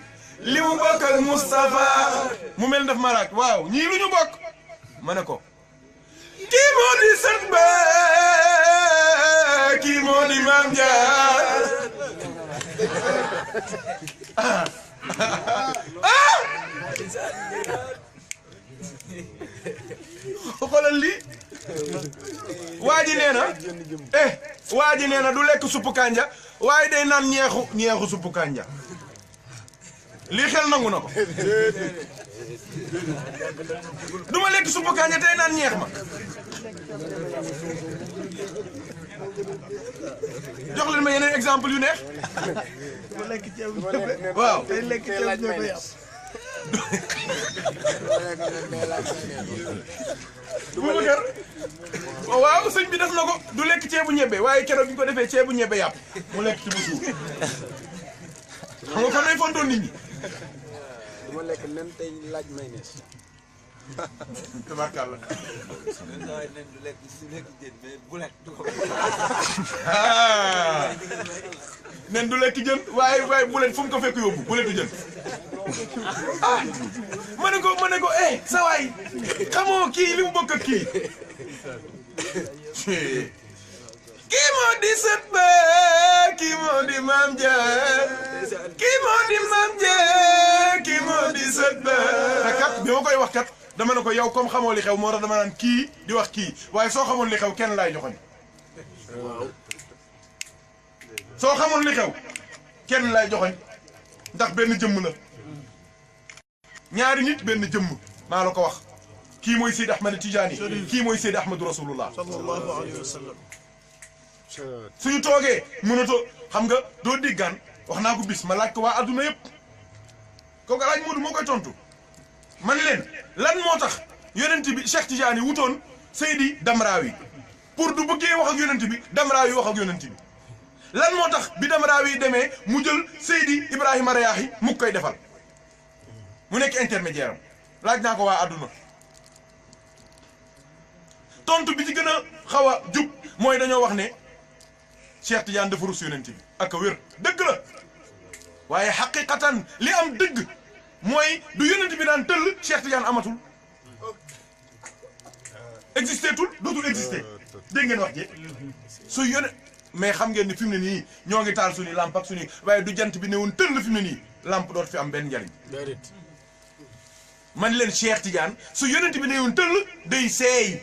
li mu bokk ak Moustapha mu mel daf ma laaj waaw ñii lu ñu bokk ma ne ko kii moo di sët ba kii moo di Maam Jaar xoolal lii waa ji nee na waa ji nee na du lekk suppu kanja waaye day naan ñeexu suppu kanja lii xel nangu na ko du ma lekk suppu kanja tey naan ñeex ma jox leen ma yeneen exemple yu neex waaw Boubacar waaw sëñ bi def na ko du lekk ceebu ñebbe waaye keroog bi ñu ko defee ceebu ñebbe yàpp mu lekk ci bu suur xam nga kon day fontoon nit ñi. du ma lekk nen tey laaj mayonnaise. tabarkàlla. nen du lekk su lekk jën mais bulet du ko. nen du lekk jën waaye bulet fu mu ko fekk yóbbu buletu jën. ah ma ne ko sa waay xamoo kii li mu bokk ak kii. kii moo di sët ba kii moo di Maam Jaar kii moo di Maam Jaar kii moo di sët ba. te kat bi ma koy wax kat dama ne ko yow comme xamoo li xew moo tax dama naan kii di wax kii waaye soo xamoon li xew kenn laay joxoñ. soo xamoon li xew kenn laay joxoñ ndax benn jëmm la ñaari nit benn jëmm maa la ko wax kii mooy Seydi Ahmed Tidiane kii mooy Seydi Ahmadou Rasulullah sallallahu alayhi wa sallam. suñu toogee mënatoo xam nga doo diggaan wax naa ko bis ma laaj ko waa adduna yëpp kooku alaaj Moodu moo koy tontu man leen lan moo tax yonent bi Cheikh Tidiane wutoon Seydi Damraawi pour du bëggee wax ak yonent bi Damraawi wax ak yonent bi lan moo tax bi Damraawi demee mu jël Seydi Ibrahima Rayaahi mu koy defal mu nekk intermédiaire am laaj naa ko waa adduna tontu bi ci gën a xaw a jub mooy dañoo wax ne Cheikh Tidiane dafa rus yonent bi ak a wér dëgg la waaye xaqiqatan li am dëgg mooy du yonent bi daan tëll Cheikh Tidiane amatul existé tul dootul existé dégg ngeen wax ji su yone mais xam ngeen ni fi mu ne nii ñoo ngi taal suñu lamp ak suñu waaye du jant bi ne woon tëll fi mu ne nii lamp doot fi am benn njariñ man leen Cheikh Tidiane su yonent bi ne woon tëll day seey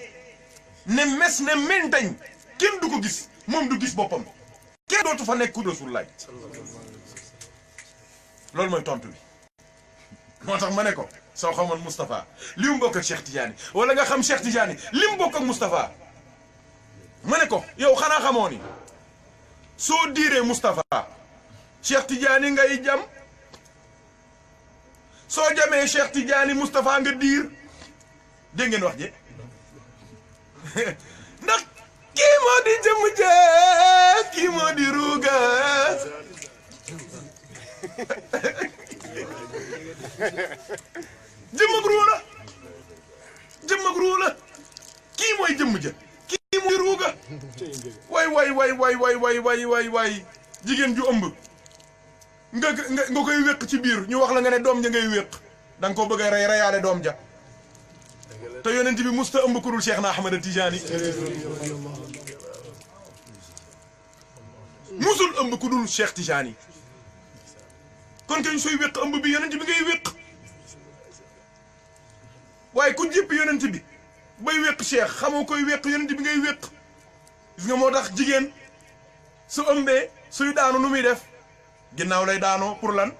ne mes ne mentañ kenn du ko gis moom du gis boppam kenn dootu fa nekk ku Rasulullah loolu mooy tontu bi moo tax ma ne ko soo xamoon Moustapha li mu bokk ak Cheikh Tidiane wala nga xam Cheikh Tidiane li mu bokk ak Moustapha ma ne ko yow xanaa xamoo ni soo diiree Moustapha Cheikh Tidiane ngay jam soo jamee Cheikh Tidiane Moustapha nga diir dégg ngeen wax je ndax kii moo di jëmm ja kii moo di ruuga jëmm ak ruu la jëmm ak ruu la kii mooy jëmm ja kii mooy ruuga waay jigéen ju ëmb nga koy wéq ci biir ñu wax la nga ne doom ja ngay wéq da nga ko bëgg a rey reyaale doom ja te yonent bi musta ëmb ku dul Cheikh na Ahmad Tijaani musul ëmb ku dul Cheikh Tijaani kon kañ sooy wéq ëmb bi yonent bi ngay wéq waaye ku jëpp yonent bi bay wéq Cheikh xamoo koy wéq yonent bi ngay wéq gis nga moo tax jigéen su ëmbee suy daanu nu muy def ginnaaw lay daanoo pour lan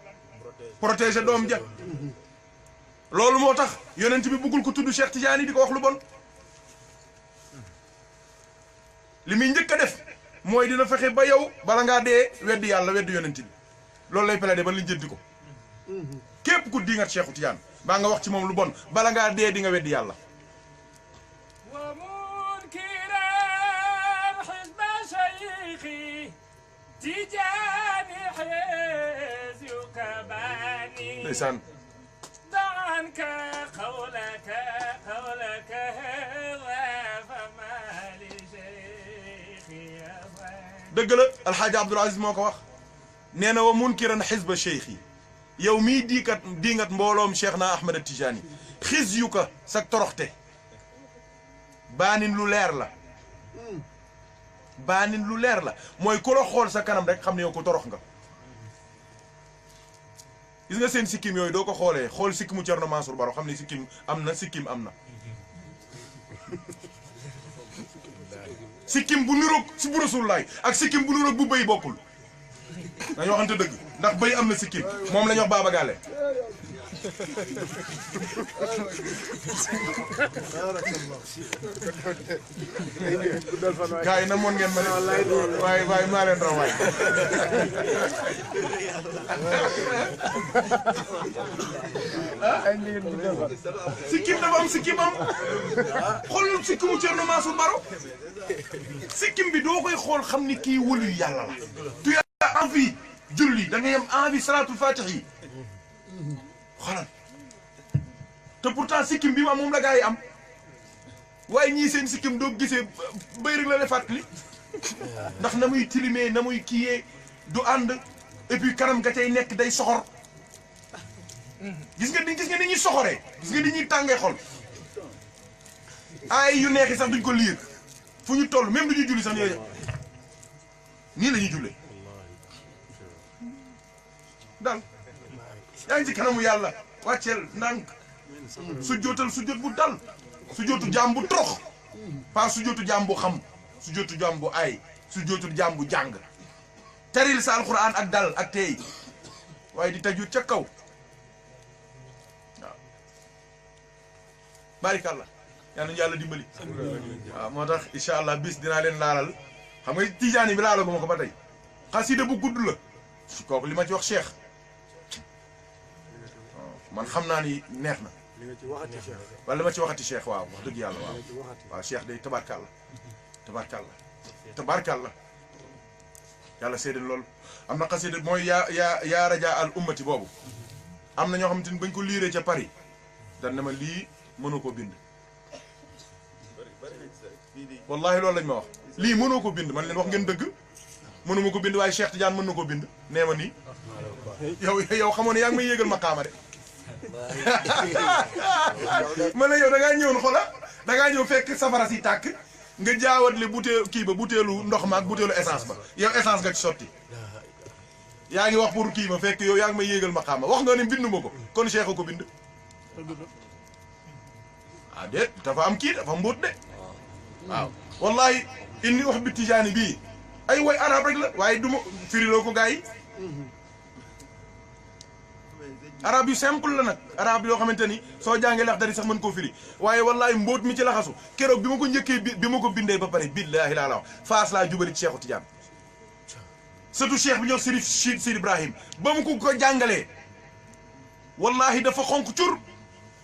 protéger doom ja loolu moo tax yonent bi bëggul ko tudd Cheikh Tidiane di ko wax lu bon li muy njëkk a def mooy dina fexe ba yow bala ngaa dee weddi yàlla weddi yonent bi loolu lay plaidé ba liñ jënti ko képp ku dingat Cheikh Tidiane baa nga wax ci moom lu bon bala ngaa dee di nga weddi yàlla تجاني حيزك باني ndeysaan عنك قولك فما لشيخي dëgg la alxaaji Abdul Aziz moo ko wax nee na wa munkiran xisba cheikh yi yow mii diingat mbooloom Cheikh na Ahmad Tijaani xis yu ka sa toroxte baanin lu leer la baanin lu leer la mooy ku la xool sa kanam rek xam ne yow ko torox nga gis nga seen sikkim yooyu doo ko xoolee xool sikkimu Cerno Mansour Baro xam ne sikkim am na sikkim bu niroog si bu Rasulullaay ak sikkim bu niroog bu bëy bokkul dañoo waxante dëgg ndax bëy am na sikkim moom la ñu wax Baba Galle gars yi na moon ngeen ma ne waaye maa leen raw waay sikkim dafa am sikkim am xoolal sikkimu Cerno Mansour Baro sikkim bi doo koy xool xam ni kii wëlu yàlla la tu as envie julli da ngay am envie salaatul fatih yi xoolal te pourtant sikkim bi ma moom la gaa yi am waaye ñii seen sikkim doo gisee bay rek la la fàttali ndax na muy tilimee na muy kiyee du ànd et puis kanam ga cay nekk day soxor gis nga ni ñuy soxoree gis nga ni ñuy tàngee xol ay yu neexi sax duñ ko liir fu ñu toll même du ñuy julli sax nii la ñuy jullee daal yaa ngi ci kanamu yàlla wàcceel ndànk su jootal su jot bu dal su jootu jaam bu torox pas su jootu jaam bu xam su jootu jaam bu ay su jootu jaam bu jàng taril sa alxuraan ak dal ak teey waaye di taju ca kaw waaw barikàlla yal nañu yàlla dimbali waaw moo tax incha allah bis dinaa leen laalal xam nga tijaani bi laalaguma ko ba tey xasida bu gudd la su kooku li ma ci wax Cheikh man xam naa ni neex na wala li ma ci waxati Cheikh waaw wax dëgg yàlla waaw Cheikh day tabarkàlla yàlla seede loolu am na xasida mooy yaa rajaa al ummati boobu am na ñoo xamante ni bañ ko liiree ca Paris dan na ma lii mënoo koo bind wallahi loolu lañ ma wax lii mënoo ko bind man leen wax ngeen dëgg mënuma ko bind waaye Cheikh Tidiane mën na ko bind nee ma nii yow xamoon ne yaa ngi may yéegal maqaama de ma ne yow da ngaa ñëwoon xola da ngaa ñëw fekk safara si tàkk nga jaawatle butéelu ndox ma ak butéelu essence ba yow essence nga ci sotti yaa ngi wax pour kii ma fekk yow yaa ngi may yéegal maqaama wax nga ne binduma ko kon Cheikh a ko bind ah déet dafa am kii dafa mbóot de waaw wallahi inni wax bi tijaani bii ay woy arab rek la waaye du ma firiloo ko gars yi arab yu simple la nag arab yoo xamante ni soo jàngee lax dari sax mën koo firi waaye wallahi mbóot mi ci laxasu keroog bi ma ko njëkkee bi ma ko bindee ba pare billaahi laa la wax faas laa jubali ci Cheikhu Tidiane surtout cheikh bi ñoo Sérif Sidi Ibrahim ba mu ko jàngalee wallahi dafa xonk cur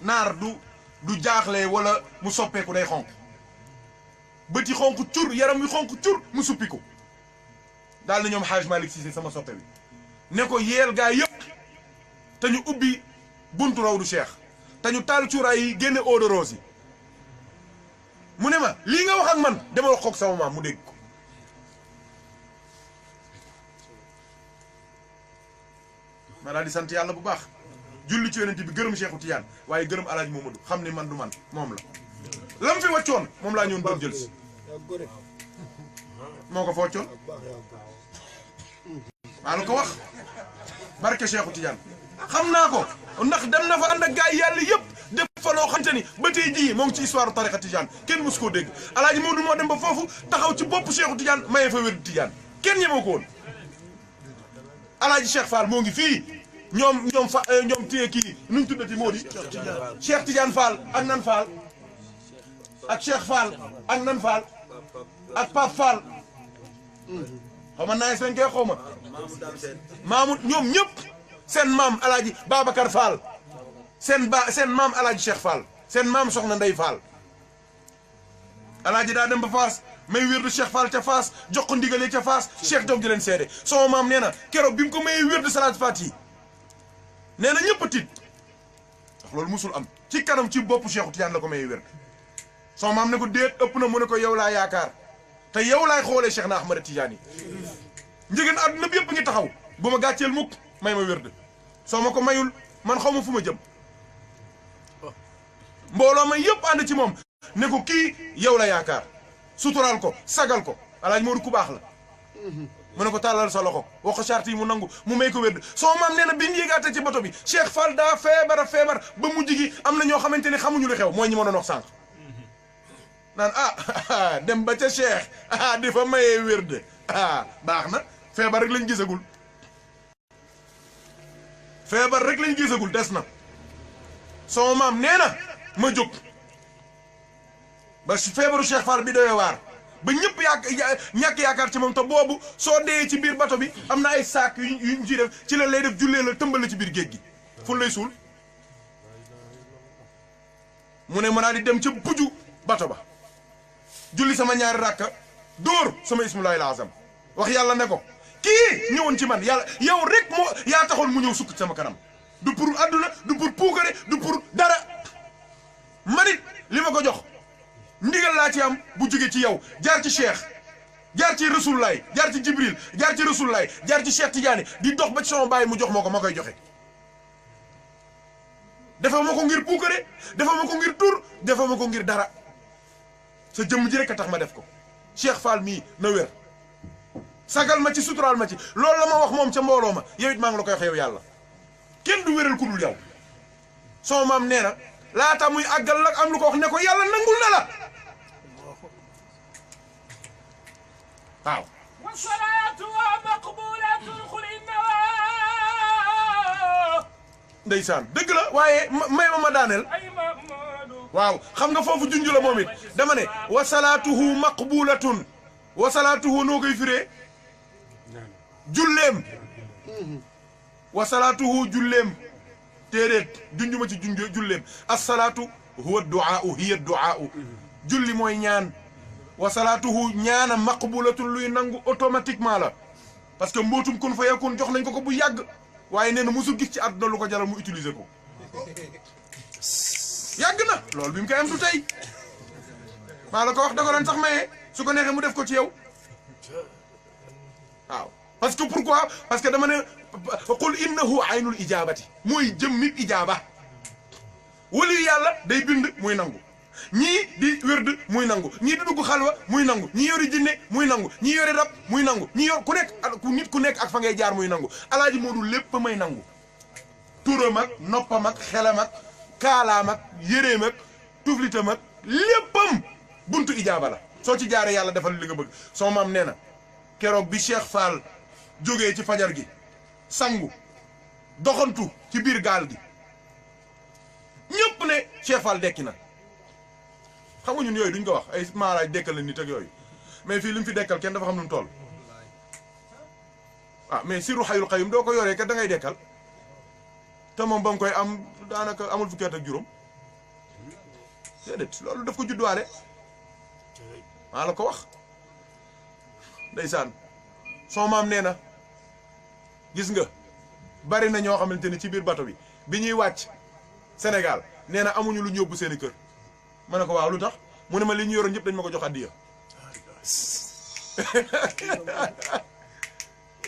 naar du jaaxle wala mu soppeeku day xonk bët yi xonk cur yaram wi xonk cur mu suppi ko daal na ñoom Hadj Malick Cissé sama soppe bi ne ko yeel gaa yëpp te ñu ubbi buntu Rawdu Cheikh te ñu taal cuuraay yi génne eau de rose yi mu ne ma lii nga wax ak man dama wax koog sama maam mu dégg ko ma daal di sant yàlla bu baax julli ci yonent bi gërëm Cheikhu Tidiane waaye gërëm Alaaji Mamadou xam ne man du man moom la lam fi wàccoon moom laa ñëwoon doon jël si moo ko fa wàccoon maa la ko wax barke Cheikhu Tidiane xam naa ko ndax dem na fa ànd ak gars yi yàlla yëpp def fa loo xamante ni ba tey jii moo ngi ci histoire tariqa Tidiane kenn mosu koo dégg Alaaji Mamadou moo dem ba foofu taxaw ci bopp Cheikhu Tidiane maye fa wér Tidiane kenn ñemoo ko woon Alaaji Cheikh Fall moo ngi fii ñoom téye kii nuñ tuddati moo di Cheikh Tidiane Fall ak nan Fall ak Cheikh Fall ak nan Fall ak Pape Fall xaw ma naaj lañ koy xaw ma Mamoud ñoom ñëpp seen maam Alaaji Babacar Fall seen maam Alaaji Cheikh Fall seen maam Soxna Ndey Fall Alaaji daa dem ba Faas may wérdu Cheikh Fall ca Faas jox ko ndigale ca Faas Cheikh toog di leen seede sama maam nee na keroog bi mu ko mayee wérdu Salaat Fatihi nee na ñëpp a tiit ndax loolu musul am ci kanam ci boppu Cheikhu Tidiane la ko mayee wérdu sama maam ne ko déet ëpp na mu ne ko yow laa yaakaar te yow laay xoolee Cheikh na Ahmada Tidiane yi njëgeen àdduna bi yëpp ngi taxaw bu ma gàcceel mukk may ma wérdu soo ma ko mayul man xaw ma fu ma jëm mbooloo ma yëpp ànd ci moom ne ko kii yow la yaakaar suturaal ko sagal ko Alaaji Moodu ku baax la mu ne ko tàllal sa loxo wax ko charte yi mu nangu mu may ko wérd soo maam nee na bi ñu yéegaate ci bato bi Cheikh Fall daa feebar ba mujj gi am na ñoo xamante ne xamuñu lu xew mooy ñi ma doon wax sànq naan dem ba ca Cheikh di fa mayee wérd baax na feebar rek lañ gisagul feebar rek lañ gisagul des na soo maam nee na ma jóg ba feebaru Cheikh Fall bi doyee waar ba ñëpp ñàkk yaakaar ci moom te boobu soo dee ci biir bato bi am na ay saak yuñ ci def ci la lay def jullee la tëmbal la ci biir géej gi fu lay suul mu ne mën naa di dem ca buju bato ba julli sama ñaari rakka dóor sama ismulaay laazam wax yàlla ne ko kii ñëwoon ci man yàlla yow rek moo yaa taxoon mu ñëw sukk sama kanam du pour adduna du pour puukare du pour dara manit li ma ko jox ndigal laa ci am bu jóge ci yow jaar ci Cheikh jaar ci Rasulullaay jaar ci Jibril jaar ci Rasulullaay jaar ci Cheikh Tidiane di dox ba ci sama baay mu jox ma ko ma koy joxe dafa ma ko ngir puukare dafa ma ko ngir tur dafa ma ko ngir dara sa jëmm ji rek a tax ma def ko Cheikh Fall mii na wér sagal ma ci suturaal ma ci loolu la ma wax moom ca mbooloo ma yow it maa ngi la koy wax yow yàlla kenn du wéral ku dul yow sama maam nee na laata muy àggal la am lu ko wax ne ko yàlla nangul na la waaw wasalaatu maqbulatun xulinna ndeysaan dëgg la waaye may ma daaneel ay Mamadou waaw xam nga foofu junj la moom it dama ne wasalaatuhu maqbulatun wasalaatuhu noo koy firee julleem wasalaatuhu julleem téeréet junjuma ci julleem assalaatu huwa duaau hiya duaau julli mooy ñaan wasalaatuhu ñaana maqbulatun luy nangu automatiquement la parce que mbootum kun fa yakun jox nañ ko bu yàgg waaye nee na mosul gis ci àdduna lu ko jaral mu utiliser ko yàgg na loolu bi mu koy am du tey maa la ko wax da ko doon sax maye su ko neexee mu def ko ci yow waaw parce que pourquoi parce que dama ne qul innahu aynul ijabati mooy jëmmit ijaaba wali yàlla day bind muy nangu ñii di wérd muy nangu ñii di dugg xalwa muy nangu ñii yori jinne muy nangu ñii yori rab muy nangu ñii yor ku nekk nit ku nekk ak fa ngay jaar muy nangu Alaaji Moodu lépp may nangu turam ak noppam ak xelam ak kaalaam ak yéreem ak tuflitam ak léppam buntu ijaaba la soo ci jaaree yàlla defal li nga bëgg soo maam nee na keroog bi Cheikh Fall jógee ci fajar gi sangu doxantu ci biir gaal gi ñëpp ne Cheikh Fall dekki na xam nga ñun yooyu duñ ko wax ay maalaay dekkal la nit ak yooyu mais fii li mu fi dekkal kenn dafa xam nu mu toll mais siru xayul xayum doo ko yoree kat da ngay dekkal te moom ba mu koy am daanaka amul fukki at ak juróom déedéet loolu daf ko judduwaale maa la ko wax ndeysaan soo maam nee na gis nga bari na ñoo xamante ni ci biir bato bi ñuy wàcc Sénégal nee na amuñu lu ñu yóbbu seeni kër ma ne ko waaw lu tax mu ne ma li ñu yoroon ñëpp dañ ma ko jox addiya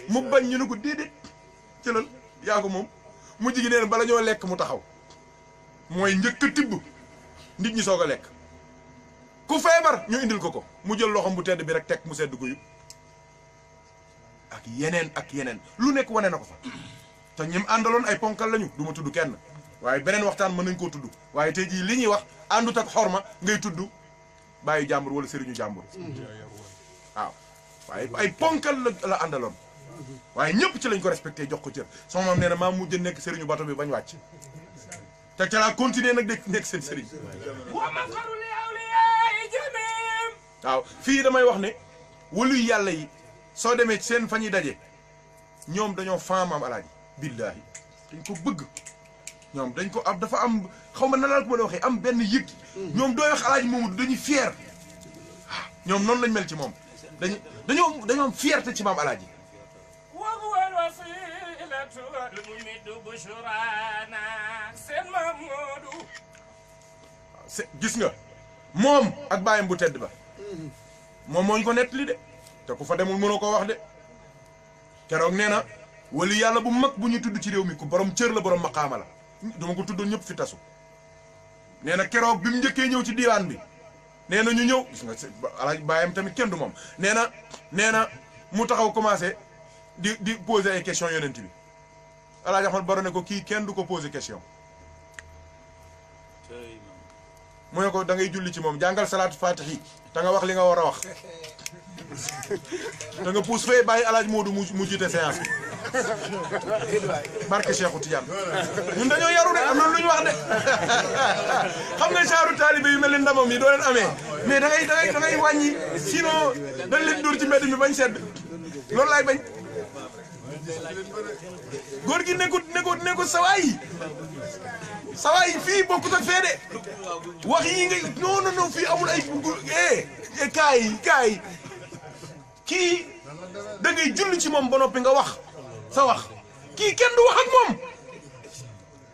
mu bañ ñu ne ko déedéet jëlal yaa ko moom mu jigi neen bala ñoo lekk mu taxaw mooy njëkk a tibb nit ñi soog a lekk ku feebar ñu indil ko mu jël loxom bu tedd bi rek teg mu sedd guyu ak yeneen lu nekk wane na ko fa te ñim àndaloon ay ponkal lañu du ma tudd kenn waaye beneen waxtaan mën nañ koo tudd waaye tey jii li ñuy wax àndut ak xorma ngay tudd bàyyi jàmbur wala sëriñu jàmbur waaw waaye ay ponkal la àndaloon waaye ñëpp ci lañ ko respecté jox ko cër sama maam nee na maa mujj nekk sëriñu bato bi bañ wàcc te ca laa continuer nag de nekk seen sëriñ waaw fii damay wax ne waluy yàlla yi soo demee ci seen fa ñuy daje ñoom dañoo fan maam alaaji billaahi dañ ko bëgg ñoom dañ ko am dafa am xaw ma nan laa ko mën a waxee am benn yëg ñoom dooy wax alaaji moomu dañuy fier ñoom noonu lañ mel ci moom dañoo am fierté ci maam alaaji gis nga moom ak bàyyam bu tedd ba moom moo ñu ko nettali de te ku fa demul mënoo koo wax de keroog nee na wali yàlla bu mag bu ñu tudd ci réew mi ku borom cër la borom maqaama la dama ko tuddoon ñëpp fi tasu nee na keroog bi mu njëkkee ñëw ci diwaan bi nee na ñu ñëw gis nga alaaj bàyyam tamit kenn du moom nee na mu taxaw commencé di poser ay question yonent bi alaaj Ahmad Baro ne ko kii kenn du ko poser question mu ne ko da ngay julli ci moom jàngal salaatu fatihi te nga wax li nga war a wax te nga puus fee bàyyi alaaj Moodu mu jiite séance bi barke Cheikhou Tidiane ñun dañoo yaru de am na lu ñu wax de xam nga saaru taalibe yu mel ni ndamam yi doo leen amee mais da ngay wàññi sinon dañ leen dóor ci mbedd mi bañ sedd loolu laay bañ góor gi ne ko sawaay fii bokkut ak fee de wax yi nga non fii amul ay kaay kii da ngay julli ci moom ba noppi nga wax sa wax kii kenn du wax ak moom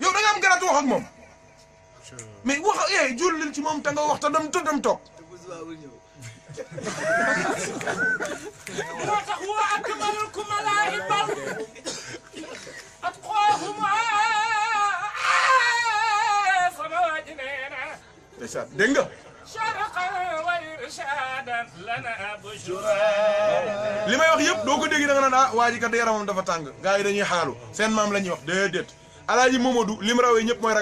yow da nga am garaatu wax ak moom mais wax jullil ci moom te nga wax te dem toog moo tax wa akmalul kumalaa'i bal atqaahum sama waji neena ndeysaan dégg nga sharqan wa irshadan lana bushra li may wax yëpp doo ko dégg da nga naan waa ji kat yaramam dafa tàng gars yi dañuy xaalu seen maam la ñuy wax déedéet alaaji Mamadou li mu rawee ñëpp mooy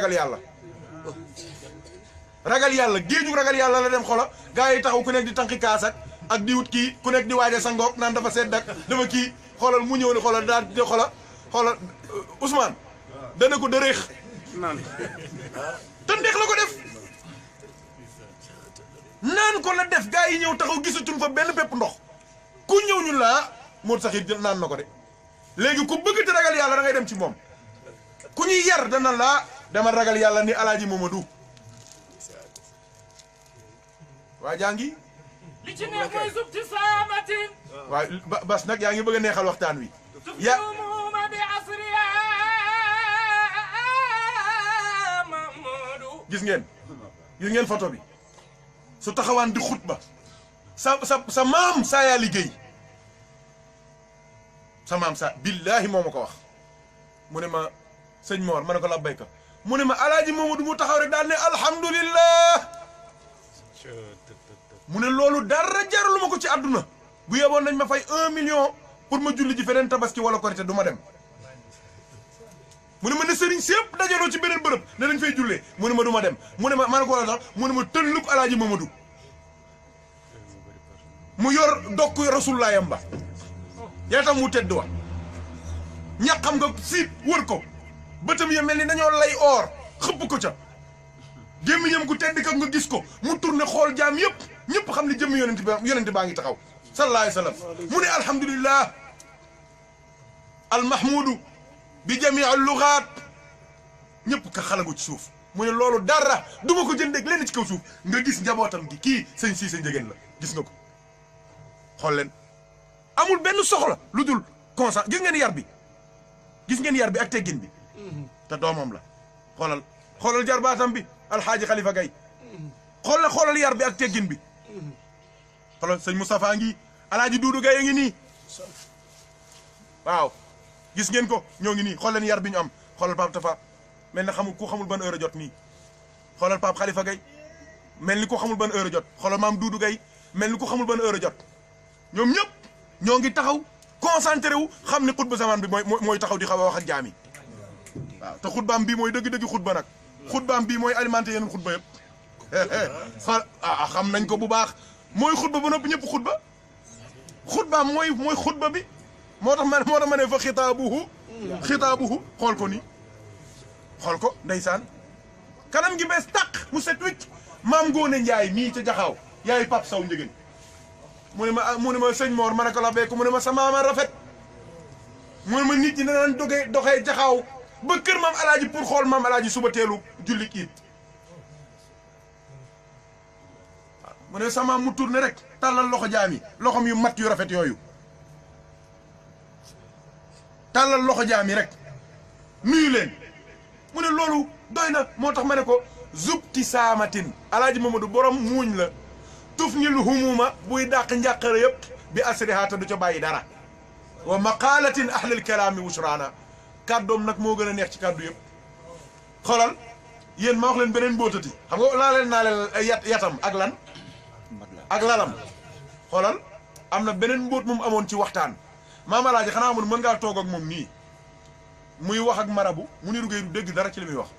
ragal yàlla géeju ragal yàlla la dem xola gars yi taxaw ku nekk di tànqi kaas ak di wut kii ku nekk di waaja sa ngoog naan dafa sedd ak dafa kii xoolal mu ñëw ni xoolal daal di xoolal Ousmane dana ko dëreex naan te ndeex la ko def naan ko la def gars yi ñëw taxaw gisatuñ fa benn bépp ndox ku ñëw ñun laa moo sax it naan na ko de léegi ku bëgg te ragal yàlla da ngay dem ci moom ku ñuy yar dana laa dama ragal yàlla ni alaaji Mamadou waa jàngi li ci neex mooy subti saamatin waaw bas nag yaa ngi bëgg a neexal waxtaan wi ya tuftimuuma bi asriya Mamadou gis ngeen photo bi su taxawaan di xutba sa maam saa yaa liggéey sa maam saa billaahi moo ma ko wax mu ne ma sëñ Mor ma ne ko labbayka mu ne ma alaaji Mamadou mu taxaw rek daal ne alhamdulillah mu ne loolu dara jaralu ma ko ci àdduna bu yeboon nañ ma fay 1 million pour ma julli ji feneen tabaski wala korité du ma dem mu ne ma ne sëriñ sépp dajaloo ci beneen bërëb ne dañ fay jullee mu ne ma du ma dem mu ne ma ne ko wala tax mu ne ma tëlluk alaaji Mamadou mu yor dokk rasulullaayam ba yaa tam mu tedd wa ñax xam nga siit wër ko bëtam ya mel ni dañoo lay or xëpp ko ca gémmiñam gu tedd ka nga gis ko mu tourné xool jaam yëpp ñëpp xam ne jëmmi yonent baa ngi taxaw sallallahu alayhi wa sallam mu ne alhamdulillah almahmudu bi jamii al lugaat ñëpp ka xalagu ci suuf mu ne loolu dara du ma ko jëndeeg lenn ci kaw suuf nga gis njabootam gi kii sëñ Cissé Ndiéguène la gis nga ko xool leen amul benn soxla lu dul constat gis ngeen yar bi ak teggin bi te doomam la xoolal jarbaatam bi alxaaji Xalifa Gay xoolal yar bi ak teggin bi xoolal sëñ Moustapha ngi alaaji Duudu Gay a ngi nii waaw gis ngeen ko ñoo ngi nii xool leen yar bi ñu am xoolal Pape Tafa mel ni ku xamul ban heure jot nii xoolal Pape Khalifa Gay mel ni ku xamul ban heure jot xoolal maam Duudu Gay mel ni ku xamul ban heure jot ñoom ñëpp ñoo ngi taxaw concentré wu xam ne xutba zaman bi mooy taxaw di xaw a wax ak jaam yi waaw te xutbaam bii mooy dëgg-dëgg xutba nag xutbaam bii mooy alimenté yeneen xutba yëpp xam nañ ko bu baax mooy xutba ba noppi ñëpp xutbaam mooy xutba bi moo tax ma ne fa xitaabuhu xool ko nii xool ko ndeysaan kanam gi bees tàq mu set wicc maam Ngoone Njaay mii ca jaxaaw yaay Pape Sow Ndiéguène mu ne ma sëñ Mor ma ne ko la beeku mu ne ma sa maama rafet mu ne ma nit ñi danañ doxee jaxaaw ba kër maam alaaji pour xool maam alaaji suba teelu julli it mu ne sa maam mu tourné rek tàllal loxo jaam yi loxom yu mat yu rafet yooyu tàllal loxo jaam yi rek nuyu leen mu ne loolu doy na moo tax ma ne ko zubti saamatin alaaji Mamadou borom muuñ la tuf nil humuma buy dàq njàqare yëpp bi asrihaata du ca bàyyi dara wa maqalatin ahlil kalaami wusraana kàddoom nag moo gën a neex ci kàddu yëpp xoolal yéen ma wax leen beneen mbóotati xam nga naa leen yatam ak lan ak lalam xoolal am na beneen mbóot moom amoon ci waxtaan maam alaaji xanaa mun mën ngaa toog ak moom nii muy wax ak marabu mu niru ngay du dégg dara ci li muy wax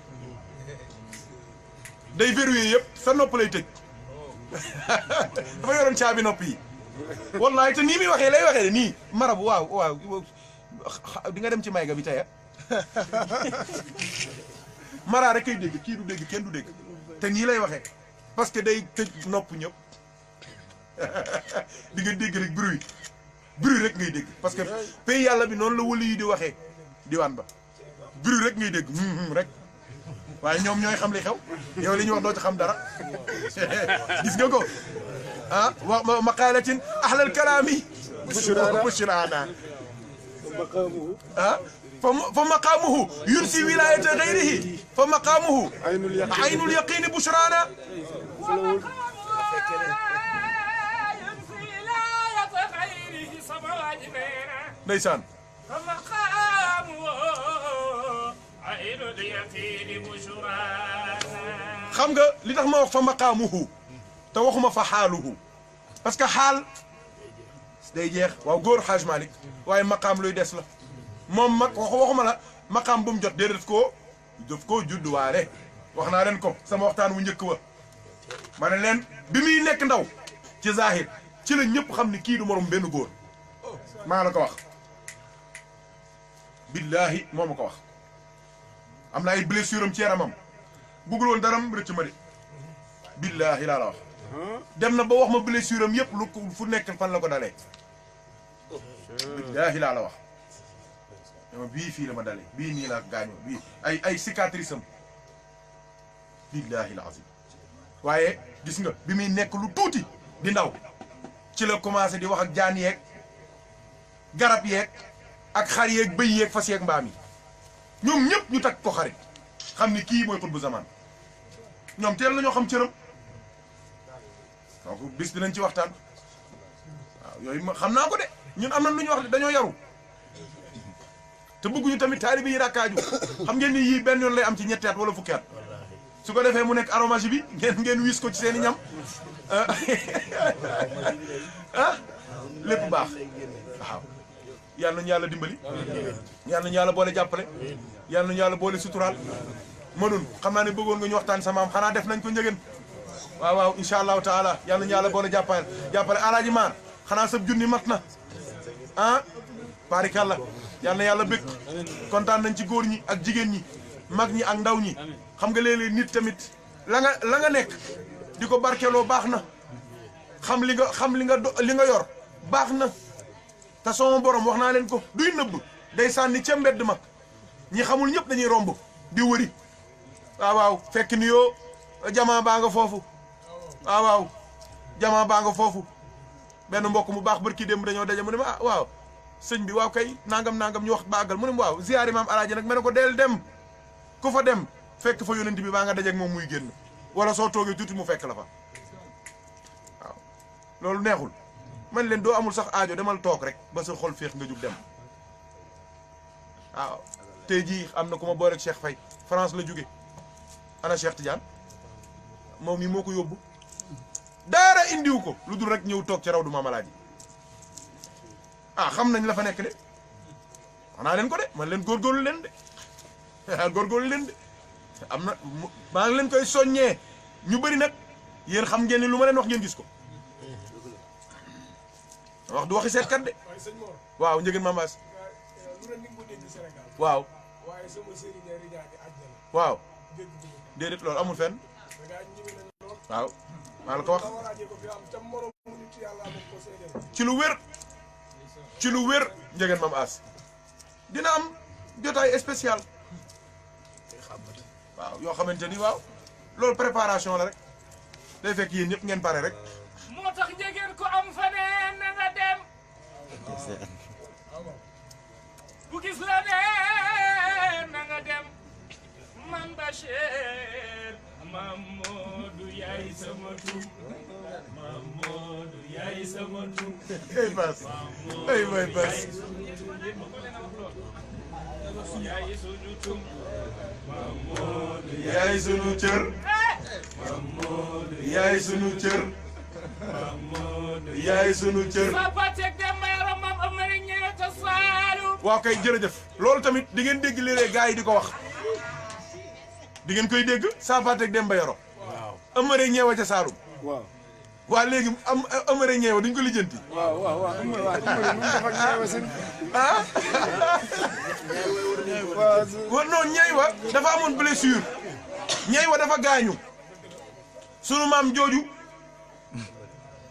day verrouillé yëpp sa nopp lay tëj dafa yoroon caabi nopp yi wallaay te nii muy waxee lay waxee de nii marabu waaw di nga dem ci mayga bi tey mara rek kay dégg kii du dégg kenn du dégg te nii lay waxee parce que day tëj nopp ñëpp di nga dégg rek bruit rek ngay dégg parce que pays yàlla bi noonu la wëli yi di waxee diwaan ba bruit rek ngay dégg rek waaye ñoom ñooy xam li xew yow li ñu wax doo ci xam dara gis nga ko wa maqalatin ahlal kalaami bushraana fa maqaamuhu yursi wilayata gayrihi fa maqaamuhu aynul yaqini bushraana ndeysaan xam nga li tax ma wax fa maqaamuhu te waxuma fa xaaluhu parce que xaal day jeex waaw góor Xaaj Malik waaye maqaam luy des la moom mag waxuma la maqaam bu mu jot dee daf koo judduwaale wax naa leen ko sama waxtaan wu njëkk wa ma ne leen bi muy nekk ndaw ci zahir ci la ñëpp xam ni kii du morom benn góor maa la ko wax billahi moo ma ko wax am na ay blessure am ci yaramam bëggul woon daram rëcc ma de billahi laa la wax dem na ba wax ma blessure am yëpp lu fu nekk fan la ko dalee billahi laa la wax dama bii fii la ma dalee bii nii laa gaañoo bii ay cicatrice am billahi la azim waaye gis nga bi muy nekk lu tuuti di ndaw ci la commencé di wax ak jaan yeeg garab yeeg ak xar yeeg bëy yeeg fas yeeg mbaam yi ñoom ñëpp ñu takk ko xarit xam ni kii mooy xutbu zaman ñoom teel la ñoo xam cëram donc bis dinañ ci waxtaan waaw yooyu ma xam naa ko de ñun am na lu ñu wax de dañoo yaru te bëgguñu tamit taalibe yi rakkaaju xam ngeen ni yii benn yoon lay am ci ñetti at wala fukki at su ko defee mu nekk aromage bi ngeen wis ko ci seen i ñam lépp baax waaw yàlla nañu yàlla dimbali yàlla nañu yàlla boole jàppale yàlla nañu yàlla boole suturaal mënun xam naa ne bëggoon nga ñu waxtaan sa maam xanaa def nañ ko njëgën waaw incha allahu taala yàlla nañu yàlla boole jàppale alaaji maar xanaa sab junni mat na barikàlla yàlla na yàlla bëgg kontaan nañ ci góor ñi ak jigéen ñi mag ñi ak ndaw ñi xam nga léeg-léeg nit tamit la nga nekk di ko barkeloo baax na xam li nga yor baax na te sama borom wax naa leen ko duy nëbb day sànni ca mbedd mag ñi xamul ñëpp dañuy romb di wëri waaw fekk ni yoo jamaa baa nga foofu waaw jamaa baa nga foofu benn mbokk mu baax barki démb dañoo daje mu ne ma waaw sëñ bi waaw kay nangam ñu wax baagal mu ne waaw ziyaari maam alaaji nag ma ne ko del dem ku fa dem fekk fa yonent bi baa nga daje ak moom muy génn wala soo toogee tuuti mu fekk la fa waaw loolu neexul man leen doo amul sax aajo demal toog rek ba sa xol féex nga jug dem waaw tey jii am na ku ma boole ak Cheikh Faye France la jóge ana Cheikh Tidiane moom yi moo ko yóbbu daara indiwu ko lu dul rek ñëw toog ci raw du maam alaaji xam nañ la fa nekk de xanaa leen ko de man leen góorgóorlu leen de góorgóorlu leen de am na maa ngi leen koy soññee ñu bëri nag yéen xam ngeen ni lu ma leen wax ngeen gis ko wax du waxi seetkat de waaw njëgën mambaas waaw waaw déedéet loolu amul fenn waaw maa la ko wax ci lu wér njëgën mam as dina am jotaay spécial waaw yoo xamante ni waaw loolu préparation la rek day fekk yéen ñëpp ngeen pare rek moo tax njëgeen ko am faneen na nga dem bu gis la neen na nga dem man Bachir Mamadou yaay sama tur Mamadou yaay sama tur ay bas ay way bas yaay sunu tur yaay sunu cër yaay sunu cër yaay sunu cër sa patek dem yaram mam amari ñëw ta saalu waaw kay jërëjëf loolu tamit di ngeen dégg léeg-léeg gars yi di ko wax di ngeen koy dégg Safatek Demba Yoro waaw amare ñeewa ca Saalum waaw waa léegi am amare ñeewa duñ ko lijjanti waaw amul dafa ñeewa seen wa non ñeewa dafa amoon blessure ñeewa dafa gaañu sunu maam jooju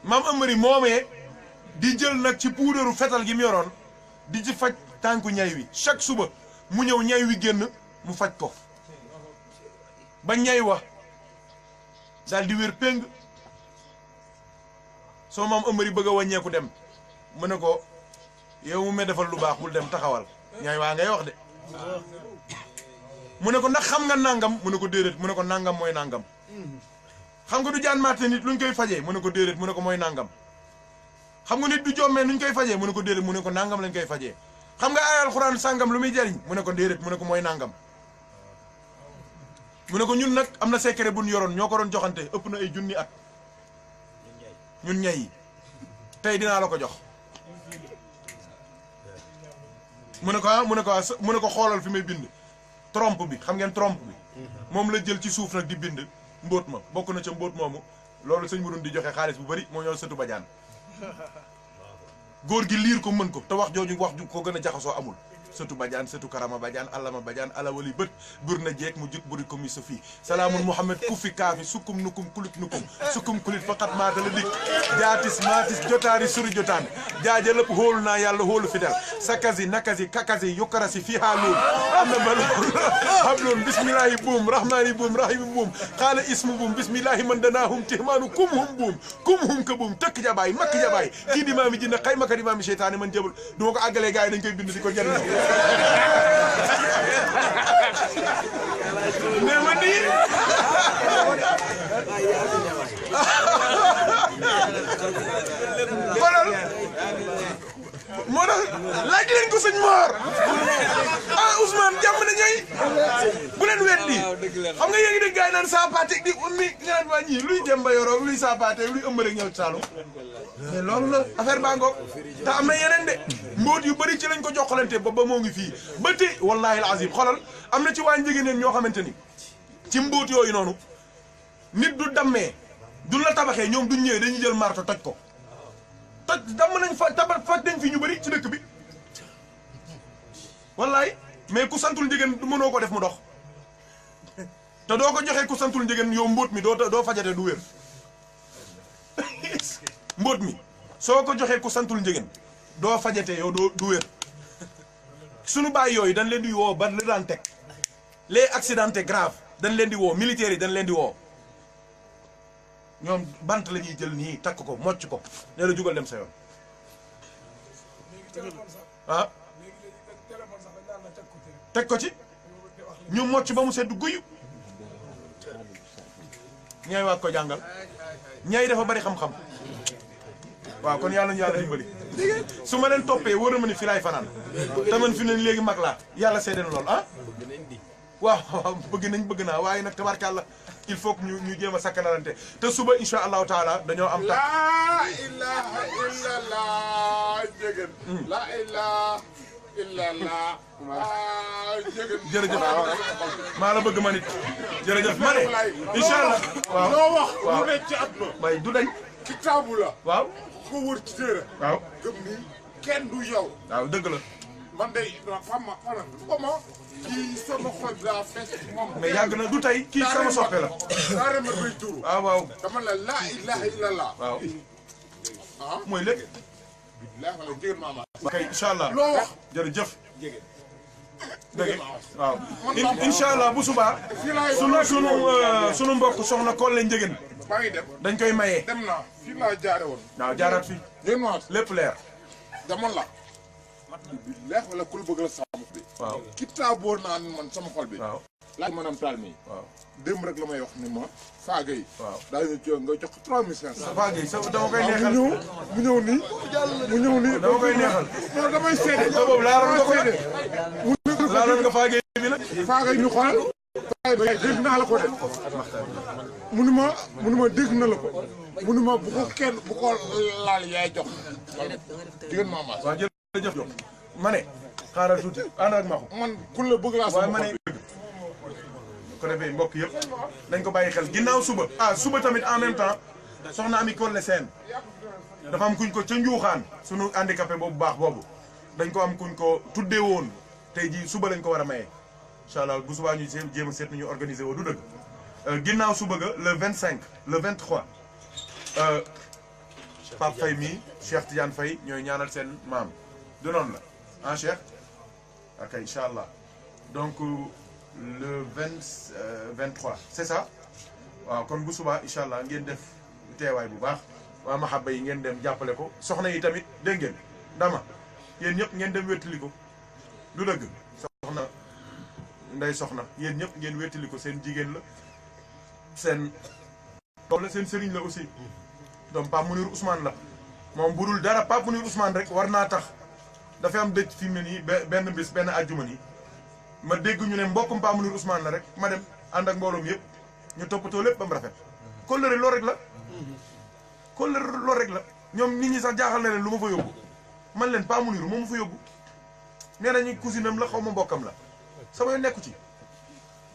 maam amari moomee di jël nag ci puudaru fetal gi mu yoroon di ci faj tànku ñay wi chaque suba mu ñëw ñay wi génn mu faj ko ba ñay wa daal di wér péng soo maam ëmëri bëgg a wàññeeku dem mu ne ko yow mu me defal lu baax bul dem taxawal ñay waa ngay wax de mu ne ko ndax xam nga nangam mu ne ko déedéet mu ne ko nangam mooy nangam xam nga du jaan maate nit luñ koy fajee mu ne ko déedéet mu ne ko mooy nangam xam nga nit du jommee nuñ koy fajee mu ne ko déedéet mu ne ko nangam lañ koy fajee xam nga ay alxuraan sàngam lu muy jariñ mu ne ko déedéet mu ne ko mooy nangam mu ne ko ñun nag am na secret bu ñu yoroon ñoo ko doon joxante ëpp na ay junni at ñun ñay yi tey dinaa la ko jox mu ne ko mu ne ko xoolal fi may bind trompe bi xam ngeen trompe bi moom la jël ci suuf nag di bind mbóot ma bokk na ca mbóot moomu loolu sëñ Mudoun di joxe xaalis bu bari moo ñoo sëtu bajaan góor gi liir ko mën ko te wax jooju wax ju ko gën a jaxasoo amul sëtu bajaan sëtu karama bajaan allama bajaan alawali bët bur na jeeg mu jut buri ko mi sa fii salaamun mouhammad kufi kaafi sukkum nukum kulit nukum sukkum kulit faqat maata la dik jaatis maatis jotaari suri jotaan jaaja lépp hóolu naa yàlla hóolu fidèle sakasi nakasi kakasi yukkarasi fii haa loolu am na bal xam loolu bismillahi buum rahmaani buum rahimi buum xaala ismu buum bismillahi man danaahum tihmaanu kum hum ka buum tëkk jabaay makk jabaay kii di maami jinne xay maka di maami seytaane man jëbal du ma ko àggalee gars yi dañ koy bind di ko jëriñoo nee ma nii xoolal moo tax laaj leen ko sëñ Mor Ousmane jàmm na ñooy bu leen wet lii xam nga yéegi dégg gars yi naan Sapatek di ummi nga naan waa ñii luy Demba Yoro luy Sapatek luy ëmb rek ñëw Saalum mais loolu la affaire baa ngoog te am na yeneen de mbóot yu bëri ci lañ ko joxalante ba moo ngi fii ba tey wallahi alazim xoolal am na ci waa njëgëneen ñoo xamante ni ci mbóot yooyu noonu nit du dammee du la tabaxee ñoom duñ ñëwee dañuy jël marto toj ko toj damm nañ fa faj nañ fi ñu bëri ci dëkk bi wallahi mais ku santul njëgën du mënoo ko def mu dox te doo ko joxee ku santul njëgën yow mbóot mi doo fajate du wér mbóot mi soo ko joxee ku santul njëgën doo fajate yow du wér sunu baay yooyu dañ leen di woo ba la daan teg les accidentés graves dañ leen di woo militaires yi dañ leen di woo ñoom bant la ñuy jël nii takk ko mocc ko nee la jugal dem sa yoon ah teg ko ci ñu mocc ba mu sedd guyu ñay waat ko jàngal ñay dafa bari xam-xam waaw kon yàlla ñu yàlla dimbali su ma leen toppee wóor na ma ni fi laay fanaan te man fi ne léegi mag laa yàlla seede na lool ah waaw bëgg naa waaye nag tabarkàlla il faut que ñu jéem a sakkanalante te suba insha allahu taala dañoo am tax laa ilaha illallah jegen laa ilaha illallah jegen jërëjëf maa la bëgg ma nit jërëjëf ma ne insha allah waaw loo wax lu ne ci àdduna bay du dañ kitaabu la waaw ko wër ci téere waaw gëm ni kenn du yow waaw dëgg la man day fama kii sama xol bi daa fees moom mais yàgg na du tey kii sama soppe la daare ma bay turu waaw waaw dama la laa ilaha illallah waaw ah mooy lépp laa wala jigéen maama kay incha allah loo wax jërëjëf dëgg waaw incha allah bu subaa sunu mbokk soxna Kolle Njëgeen maa ngi dem dañ koy maye dem naa fii laa jaare woon waaw jaaraat fi yéen waa lépp leer dama la leex wala ku la bëgg la sama bi waaw kitaaboo naa man sama xol bi waaw laaj maanaam taal mi waaw démb rek la may wax ni ma faaga yi waaw daañu ci nga jox 3500 Fapal gi dama koy neexal mu ñëw nii dama koy neexal non damay seede te boobu laaloon nga ko nag laaloon nga faagee bi nag faaga yi ñu xool dégg naa la ko de munu ma dégg na la ko munu ma bu ko kenn bu ko laal yaay jox jigéen maama waaw jërëjëf jox ma ne xaaral tuuti ànd ak ma ko man ku la bëgg laa waaye sama ma ne xol bi ko defee mbokk yëpp dañ ko bàyyi xel ginnaaw suba suba tamit en même temps soxna Ami Kolle Sène dafa am kuñ ko ca njuuxaan sunu handicapé boobu baax boobu dañ ko am kuñ ko tuddee woon tey jii suba lañ ko war a maye incha allah bu subaa ñu jéem a seet nu ñu organiser woo du dëgg ginnaaw suba ga le 25 le 23 Pape Faye mii Cheikh Tidiane Faye ñooy ñaanal seen maam du noonu la ah Cheikh ok incha allah donc le 23 c'est ça waaw kon bu subaa incha allah ngeen def teewaay bu baax waa mahabba yi ngeen dem jàppale ko soxna yi tamit dégg ngeen dama yéen ñëpp ngeen dem wéttali ko du dëgg soxna nday soxna yéen ñëpp ngeen wéttali ko seen jigéen la seen doom la seen sëriñ la aussi donc Pape Mounir Ousmane la moom bu dul dara Pape Mounir Ousmane rek war naa tax dafay am dëj fi mu ne nii benn bés benn àjjuma nii ma dégg ñu ne mbokkum Pape Mounir Ousmane la rek ma dem ànd ak mbooloom yëpp ñu toppatoo lépp ba mu rafet kóllëre loolu rek la kóllëre loolu rek la ñoom nit ñi sax jaaxal na leen lu ma fa yóbbu man leen Pape Mounir moom ma fa yóbbu nee nañu cousine am la xaw ma mbokkam la sama yoon nekku ci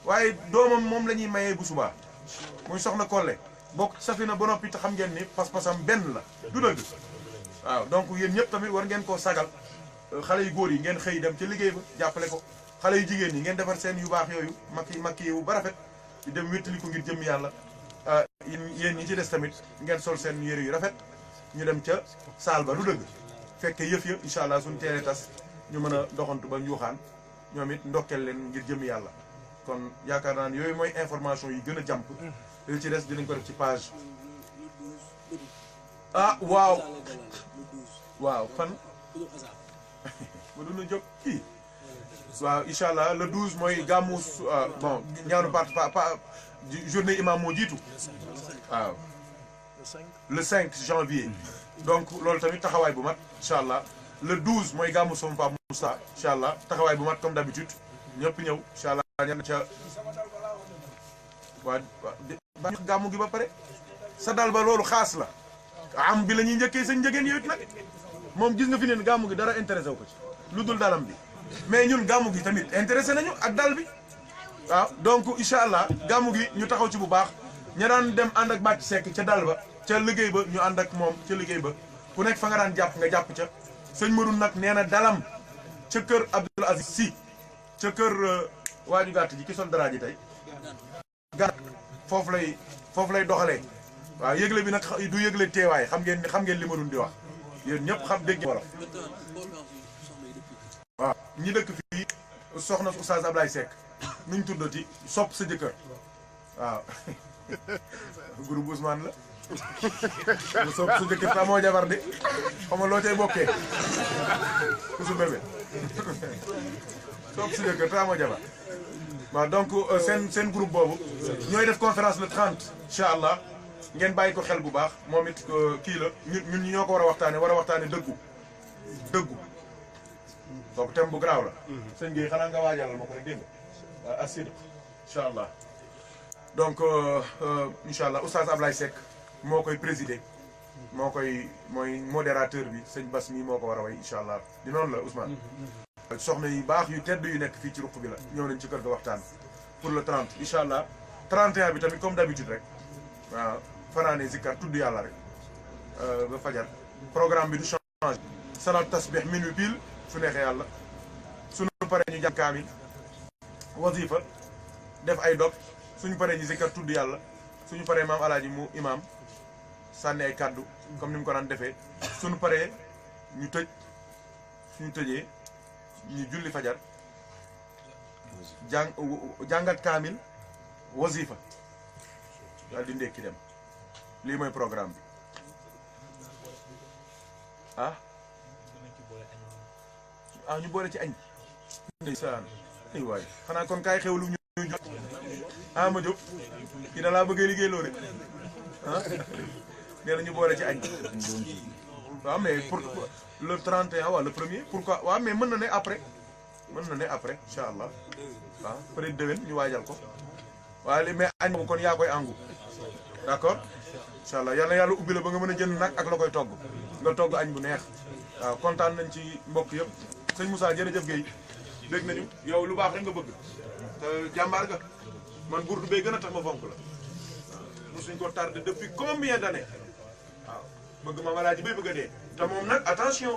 waaye doomam moom la ñuy mayee bu subaa muy soxna Kolle bokk safina ba noppi te xam ngeen ni pas-pasam benn la du dëgg waaw donc yéen ñëpp tamit war ngeen koo sagal xale yu góor yi ngeen xëy dem ca liggéey ba jàppale ko xale yu jigéen ñi ngeen defar seen yu baax yooyu makki yu ba rafet di dem wéttali ko ngir jëm yàlla yéen ñi ci des tamit ngeen sol seen yére yu rafet ñu dem ca saal ba du dëgg fekke yëf ya incha allah suñu teelee tas ñu mën a doxantu ba njuuxaan ñoom it ndokkeel leen ngir jëm yàlla kon yaakaar naa ne yooyu mooy information yi gën a jàmp li ci des dinañ ko def ci page waaw fan ma duna jóg kii waaw incha allah le 12 mooy gàmmu bon ñaanu journée imam moo jiitu waaw le 5 janvier donc loolu tamit taxawaay bu mat incha allah le 12 mooy gàmmu sama Pape Moussa incha allah taxawaay bu mat comme d'habitude ñëpp ñëw incha allah ñan ca waa ba gàmmu gi ba pare sa dal ba loolu xaas la am bi la ñuy njëkkee sa njëgeen yooyu nag moom gis nga fi neen gàmmu gi dara intéressé wu ko ci lu dul dalam bi mais ñun gàmmu gi tamit intéressé nañu ak dal bi waaw donc incha allah gàmmu gi ñu taxaw ci bu baax ña daan dem ànd ak bàcc sekk ca dal ba ca liggéey ba ñu ànd ak moom ca liggéey ba ku nekk fa nga daan jàpp nga jàpp ca sëñ Madoune nag nee na dalam ca kër Abdoul Aziz Sy ca kër waaju gàtt ji ki sol dara ji tey gàtt foofu lay doxalee waaw yëgle bi nag du yëgle teewaay xam ngeen li Madoune di wax yéen ñëpp xam dégg wolof waaw ñi dëkk fii soxna Oustaz Ablaye Seck nuñ tuddati sopp sa jëkkër waaw groupe Ousmane la mu sopp sa jëkkër ta moo jabar de xam nga loo cay bokkee ku su bébé sopp sa jëkkër ta moo jabar waaw donc seen groupe boobu ñooy def conférence le 30 incha allah ngeen bàyyi ko xel bu baax moom it kii la ñun ñi ñoo ko war a waxtaane dëggu donc thème bu garaaw la sëñ Gueye xanaa nga waajalal ma ko rek dégg nga waaw assidq incha allah donc incha allah oustaz Ablaye Seck moo koy présider mooy modérateur bi sëñ Bass mii moo ko war a way incha allah di noonu la Ousmane soxna yu baax yu tedd yu nekk fii ci ruq bi la ñëw nañ ci kër ga waxtaan pour le 30 incha allah 31 bi tamit comme d'habitude rek waaw fanaane zikkar tudd yàlla rek ba fajar programme bi du change salat tasbih minuit pile su neexee yàlla suñu paree ñu jàng kaamil wasifa def ay dog suñu paree ñu zikkar tudd yàlla suñu paree maam alaaji mu imam sànni ay kàddu comme ni mu ko daan defee suñu paree ñu tëj suñu tëjee ñu julli fajar jàngat kaamil wasifa daal di ndékki dem lii mooy programme bi ñu boole ci añ ndeysaan ay waay xanaa kon kaay xewlu ñu jot ma jóg kii da laa bëggee liggéey loo de nee na ñu boole ci añ waaw mais pour le 31 waaw le premier pourquoi waaw mais mën na ne après incha allah waaw peut-être déwén ñu waajal ko waaye mais añ boobu kon yaa koy àngu d'accord incha allah yal na yàlla ubbi la ba nga mën a jënd nag ak la koy togg nga togg añ bu neex waaw kontaan nañ ci mbokk yëpp sëñ Moussa jërëjëf Guèye dégg nañu yow lu baax rek nga bëgg te jàmbaar nga man burdu bee gën a tax ma fonk la mosuñ ko tardé depuis combien d'années waaw bëgg Mame Alhaji bay bëgg a dee te moom nag attention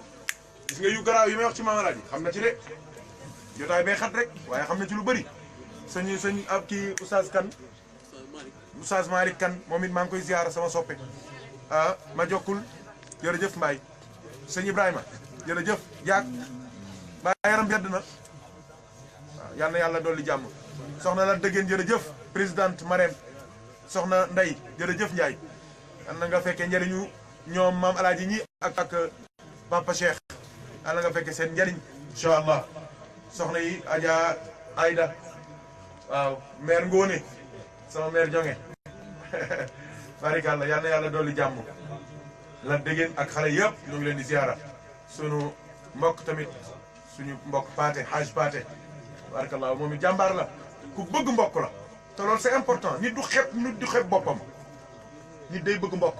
gis nga yu garaaw yi may wax ci Mame Alhaji xam na ci de jotaay bay xat rek waaye xam na ci lu bëri sëñ ab kii Oustaz Kane Oustaz Malick Kane moom it maa ngi koy ziar sama soppe ma jokkul jërëjëf Mbaye sëñ Ibrahima jërëjëf jaag baa yaram bedd na waaw yal na yàlla dolli jàmm soxna la dëggeen jërëjëf présidente Marème soxna Ndey jërëjëf Ndiaye yal na nga fekkee njëriñu ñoom Mame Alhaji ñi ak Papa Cheikh yal na nga fekkee seen njëriñ incha allah soxna yi Adja Aïda waaw mère Ngone sama mère Jonge barikàlla yal na yàlla dolli jàmm la dëggeen ak xale yëpp ñu ngi leen di ziara sunu mbokk tamit suñu mbokk Paate Haj Paate barikàlla moom it jàmbaar la ku bëgg mbokk la te loolu c'est important nit du xeeb boppam nit day bëgg mbokk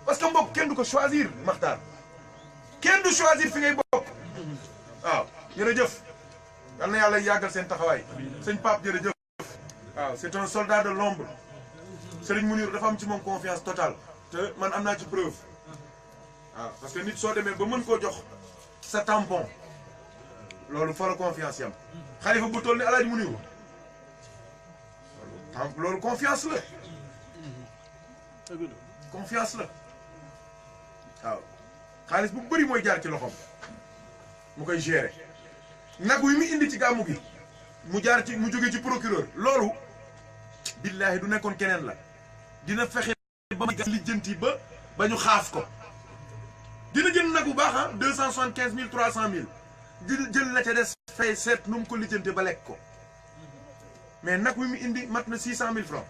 parce que mbokk kenn du ko choisir Maxtaar kenn du choisir fi ngay bokk waaw jërëjëf yal na yàlla yàggal seen taxawaay sëñ Pape jërëjëf waaw c'est un soldat de l'ombre Serigne Mounir dafa am ci moom confiance totale te man am naa ci preuve waaw parce que nit soo demee ba mën koo jox sa tampon loolu fa la confiance yam xalifa bu toll ni Alaaji Mounir loolu confiance la confiance la waaw xaalis bu bëri mooy jaar ci loxoom mu koy gérer nag wi mu indi ci gàmmu gi mu jaar ci mu jóge ci procureur loolu billaahi du nekkoon keneen la dina fexe ba ma lijjanti ba ñu xaaf ko dina jënd nag bu baax 275 000 300 000 di jël la ca des fay seet nu mu ko lijjante ba lekk ko mais nag wi mu indi mat na 600 000 francs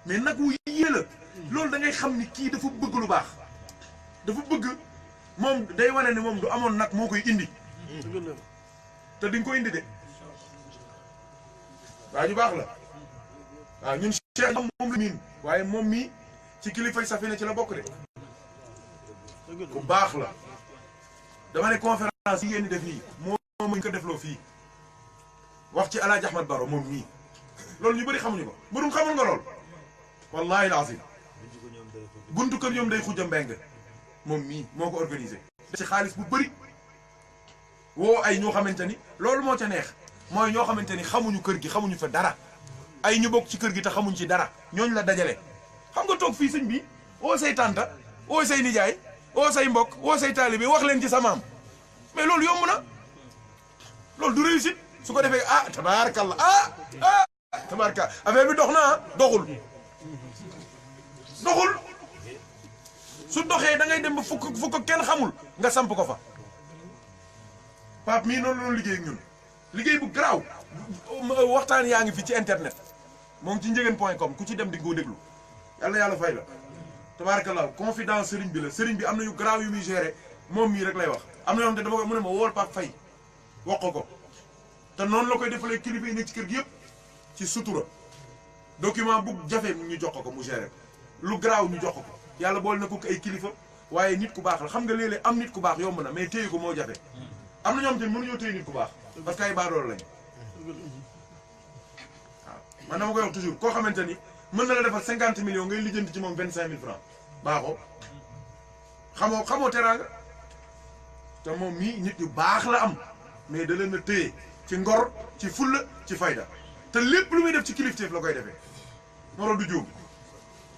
mais nag wu yée la loolu da ngay xam ni kii dafa bëgg lu baax dafa bëgg moom day wane ne moom du amoon nag moo koy indi te di nga ko indi de waa ñu baax la waaw ñun Cheikh moom la miin waaye moom mii ci kilifay Safina ci la bokk de ku baax la dama ne conférence yi ngeen di def nii moom ñu ko defloo fii wax ci Alaaji Ahmad Baro moom mii loolu ñu bëri xamuñu ko mënum xamul nga lool wallahi lazim buntu kër ñoom day xujja mbeng moom mii moo ko organisé ci xaalis bu bëri woo ay ñoo xamante ni loolu moo ca neex mooy ñoo xamante ni xamuñu kër gi xamuñu fa dara ay ñu bokk ci kër gi te xamuñ ci dara ñooñu la dajale xam nga toog fii sëñ bi oo say tànta oo say nijaay oo say mbokk oo say taalibe wax leen ci sa maam mais loolu yomb na loolu du réussite su ko defee ah tabaarkalla tabaarkalla affaire bi dox na doxul su doxee da ngay dem ba fukk kenn xamul nga samp ko fa Pape mii noonu loolu liggéey ak ñun liggéey bu garaaw waxtaan yaa ngi fi ci internet moom ci njegeen.com ku ci dem di nga ko déglu yàlla fay la tabaarkalla confidence sëriñ bi la sëriñ bi am na yu garaaw yu muy gérer moom mii rek lay wax am na yoo xam ne dama ko mu ne ma wool Pape Faye wax ko te noonu la koy defalee kilifa yi nekk ci kër gi yëpp ci sutura document bu jafe ñu jox ko mu gérer lu garaaw ñu jox ko yàlla boole na ko ay kilifa waaye nit ku baax la xam nga léeg-léeg am nit ku baax yomb na mais téye ko moo jafe am na ñoom te mënuñoo téye nit ku baax parce que ay baadoolo lañ waaw man dama koy wax toujours koo xamante ni mën na la defal 50 millions ngay lijjanti ci moom 25 000 francs baaxoo xamoo teraanga te moom mii nit yu baax la am mais da leen a téye ci ngor ci fulla ci fayda te lépp lu muy def ci kilifteef la koy defee moro du juum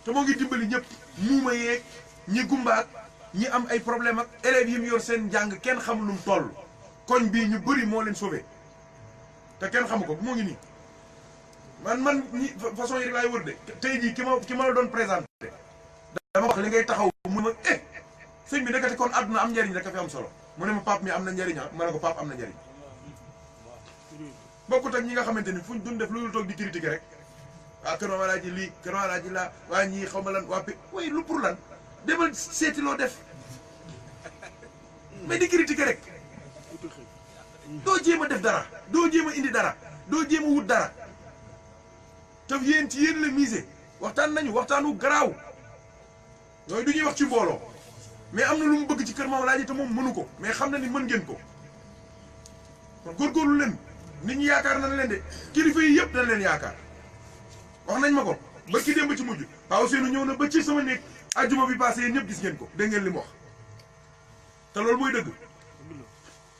te moo ngi dimbali ñëpp muuma yeeg ñi gumbaak ñi am ay problème ak élèves yi mu yor seen njàng kenn xamul lu mu toll koñ bii ñu bëri moo leen sauvé te kenn xamu ko moo ngi nii man ñi façon yi rek laay wër de tey jii ki ma la doon présenté dama wax li ngay taxaw mu ne ma sëñ bi nekkati kon àdduna am njariñ rek a fi am solo mu ne ma Pape mi am na njariñ ma ne ko Pape am na njariñ bokkut ak ñi nga xamante ni fuñ duñ def loolu toog di critiquer rek waa Kër Maam Alaaji lii Kër Maam Alaaji laa waa ñii xaw ma lan waa pi way lu pour lan demal seeti loo def mais di critiquer rek doo jéem a def dara doo jéem a indi dara doo jéem a wut dara te yéen ci yéen la misé waxtaan nañu waxtaanu garaaw yooyu du ñuy wax ci mbooloo mais am na lu mu bëgg ci Kër Maam Alaaji te moom mënu ko mais xam na ni mën ngeen ko kon góorgóorlu leen nit ñi yaakaar nañ leen de kilifa yi yëpp dañ leen yaakaar wax nañ ma ko ba ki démb ci mujj Paa Ousseynou ñëw na ba ci sama néeg ajjuma bi passé yéen ñëpp gis ngeen ko dégg ngeen li mu wax te loolu mooy dëgg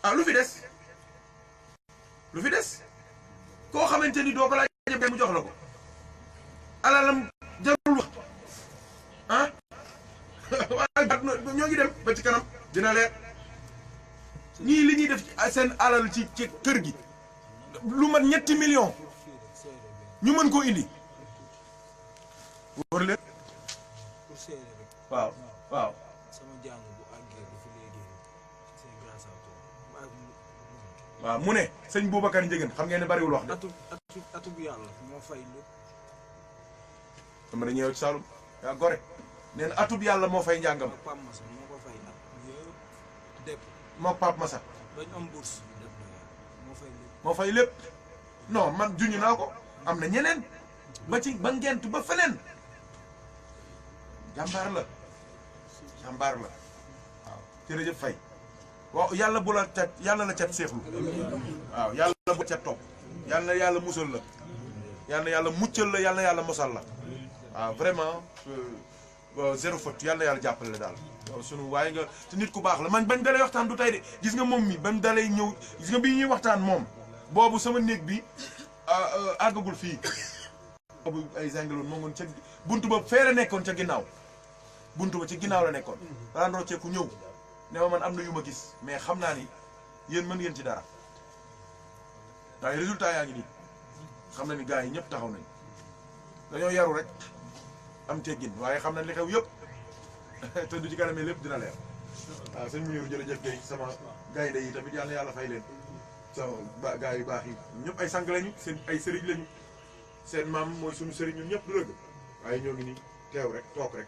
ah lu fi des koo xamante ni doo ko laaj mu jox la ko alalam jarul wax ah ñoo ngi dem ba ci kanam dina leer ñii li ñuy def seen alal ci kër gi lu mat 7 millions ñu mën koo indi wóor leen waaw sama jàng bu àggee dafa léegi c'est grâce à toi waaw mu ne sëñ Boubacar Ndiéguène xam ngeen ne bariwul wax de atu bu yàlla moo fay lépp dama dañu ñëw ci Saloum yaa gore nee na atub yàlla moo fay njàngam Pape Massa moo ko fay at yëpp dépp moo Pape Massa bañ am bourse moo fay lépp moo fay lépp non man juñu naa ko am na ñeneen ba ci ba ngent ba feneen jàmbaar la waaw jërëjëf Faye waaw yàlla bu la cat yàlla la cat seexlu waaw yàlla bu cat topp yàlla na yàlla musal la yàlla na yàlla muccal la yàlla na yàlla mosal la waaw vraiment zéro faute yàlla na yàlla jàppale la daal waaw sunu waaye nga te nit ku baax la man bañ dalay waxtaan du tey de gis nga moom mi ba mu dalay ñëw gis nga bi ñuy waxtaan moom boobu sama néeg bi àggagul fii boobu ay zangaloon moo ngoon ca buntu ba fee la nekkoon ca ginnaaw buntu ba ci ginnaaw la nekkoon daan rocceeku ñëw ne ma man am na yu ma gis mais xam naa ni yéen mën ngeen ci dara waaye résultat yaa ngi nii xam na ni gars yi ñëpp taxaw nañ dañoo yaru rek am teggin waaye xam na li xew yëpp te du ci kanamee lépp dina leer waaw sëñ Mounirou jërëjëf Guèye sama gaynde yi tamit yàlla na yàlla fay leen sama gars yu baax yi ñëpp ay sang lañu seen ay sëriñ lañu seen maam mooy suñu sëriñ ñun ñëpp du dëgg waaye ñoo ngi nii teew rek toog rek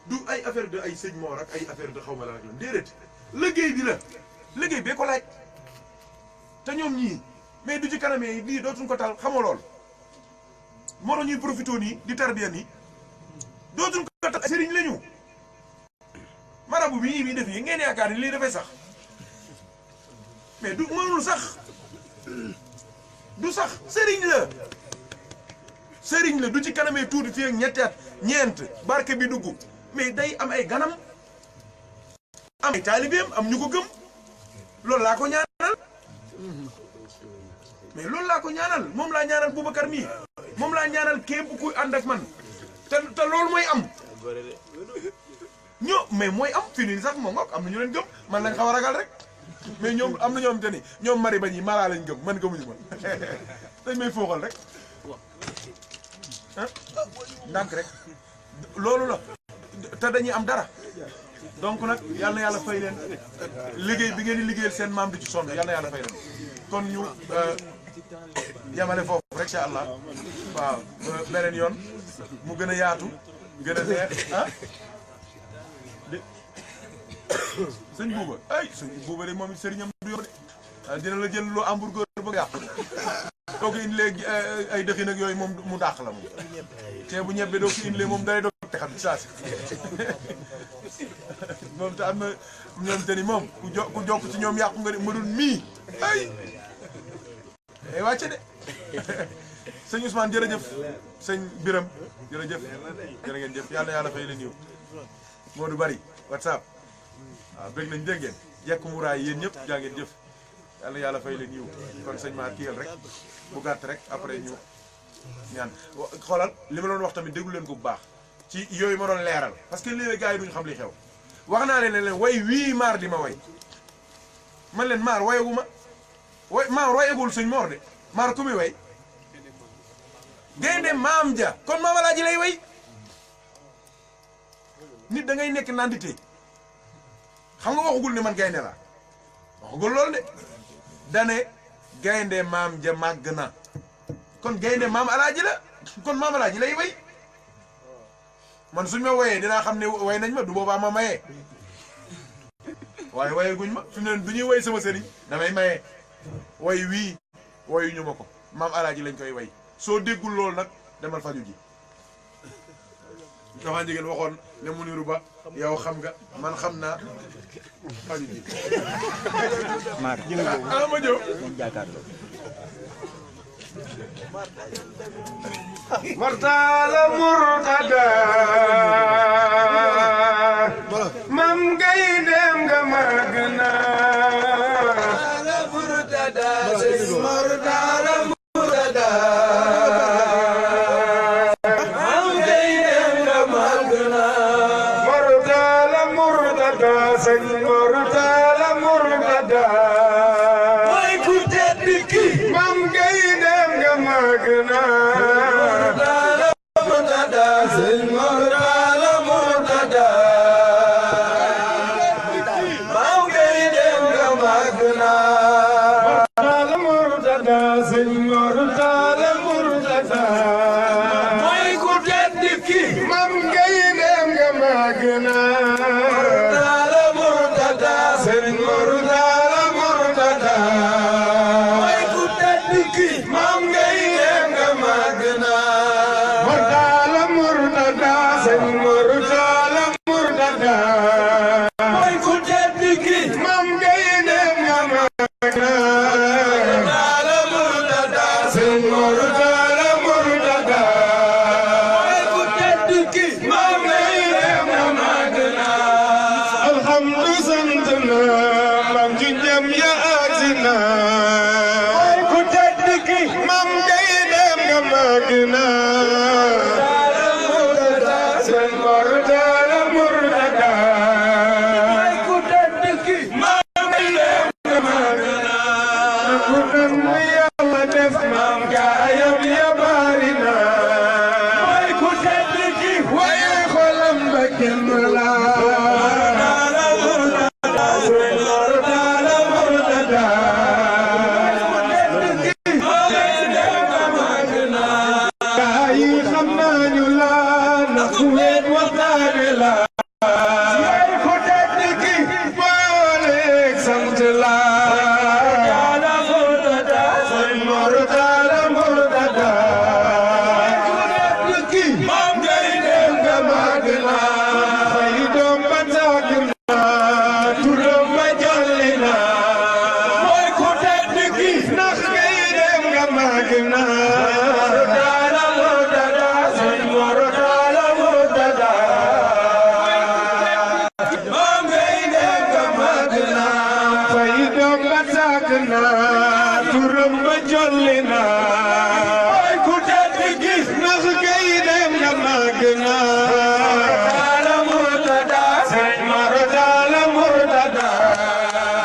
du ay affaire de ay sëñ moor ak ay affaire de xaw ma la ak lan déedéet liggéey bi la liggéey bee ko laaj te ñoom ñii mais du ci kanamee lii dootuñ ko tal xamoo lool moo tax ñuy profité nii di tarbiya nii dootuñ ko tal sëriñ lañu marabu bi muy def yi ngeen yaakaar ni lii dafay sax mais du mënul sax du sax sëriñ la du ci kanamee tuuti fii ak ñetti at ñeent barke bi dugg mais day am ay ganam am ay taalibeem am ñu ko gëm loolu laa ko ñaanal mais loolu laa ko ñaanal moom laa ñaanal Boubacar mii moom laa ñaanal képp kuy ànd ak man te loolu mooy am mais mooy am fii nii sax moom am na ñu leen gëm man lañ xaw a ragal rek mais ñoom am na ñoom te ni ñoom mari bañ yi mara lañ gëm man gëmuñu ma dañ may fooxal rek ah ndànk rek loolu la te dañuy am dara donc nag yal na yàlla fay leen liggéey bi ngeen di liggéeyal seen maam di ci sonn yal na yàlla fay leen kon ñu yemale foofu rek incha allah waaw beneen yoon mu gën a yaatu gën a neex ah sëñ buuba ay sëñ buuba de moom it sëriñam du yomb de dina la jël loo hamburger ba nga yàqu doo ko indi léegi ay dëxin ak yooyu moom mu dàq la moom te bu ñebbe doo ko indi léegi moom day doog te xam ci saa si moom te am na ñoom te ni moom ku jokk ci ñoom yàqu nga de ma doon mii ay wàcce de sëñ Ousmane jërëjëf sëñ Biram jërëjëf jërë ngeen jëf yàlla na yàlla fay leen yiw moo du bari whatsapp waaw bëgg nañ dégg ngeen yekk muraay yéen ñëpp jaa ngeen jëf yàlla na yàlla fay leen yiw kon sëñ maa kiyal rek bu gàtt rek après ñu ñaan xoolal li ma doon wax tamit déglu leen ko bu baax ci yooyu ma doon leeral parce que léeg-léeg gars yi duñu xam li xew wax naa leen ne leen way wii maar di ma way man leen maar wayagu ma way maar wayagul sëñ Mor de maar ku muy way gaynde maam ja kon maam Alaaji lay way nit da ngay nekk nandite xam nga waxugul ne man gaynde laa waxugul loolu de dane gaynde maam ja màgg na kon gaynde maam Alaaji la kon maam Alaaji lay way man suñ ma wayee dinaa xam ne way nañ ma du boobaa ma mayee waaye waye guñ ma fi mu ne du ñuy way sama sëriñ damay mayee way wii wayu ñu ma ko maam Alaaji lañ koy way soo déggul loolu nag demal faju ji dafa njëgeen waxoon ne Muniru Ba yow xam nga man xam naa faju ji maar jëngal boobu ah ma ñëw moom jàkkaarloo Mortala Murtada mam gaynde nga magna Murtada Mortala Murtada mam gaynde nga magna Mortala Murtada sëñ Mortala Murtada mooy ku tedd ki mam gaynde nga magna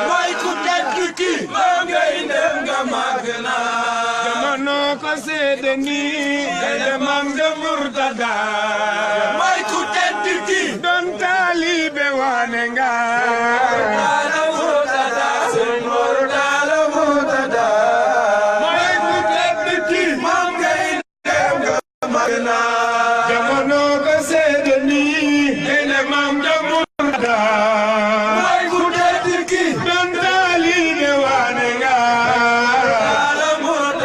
Why could ko seede nii gaynde maam de Murtada mooy ku tedd ki doon taalibe waane nga Murtada Sëriñ Murtada Murtada mooy ku tedd ki maam gaynde nga mag na jamono ko seede nii gaynde maam de Murtada mooy ku tedd ki doon taalibe waane nga Murtada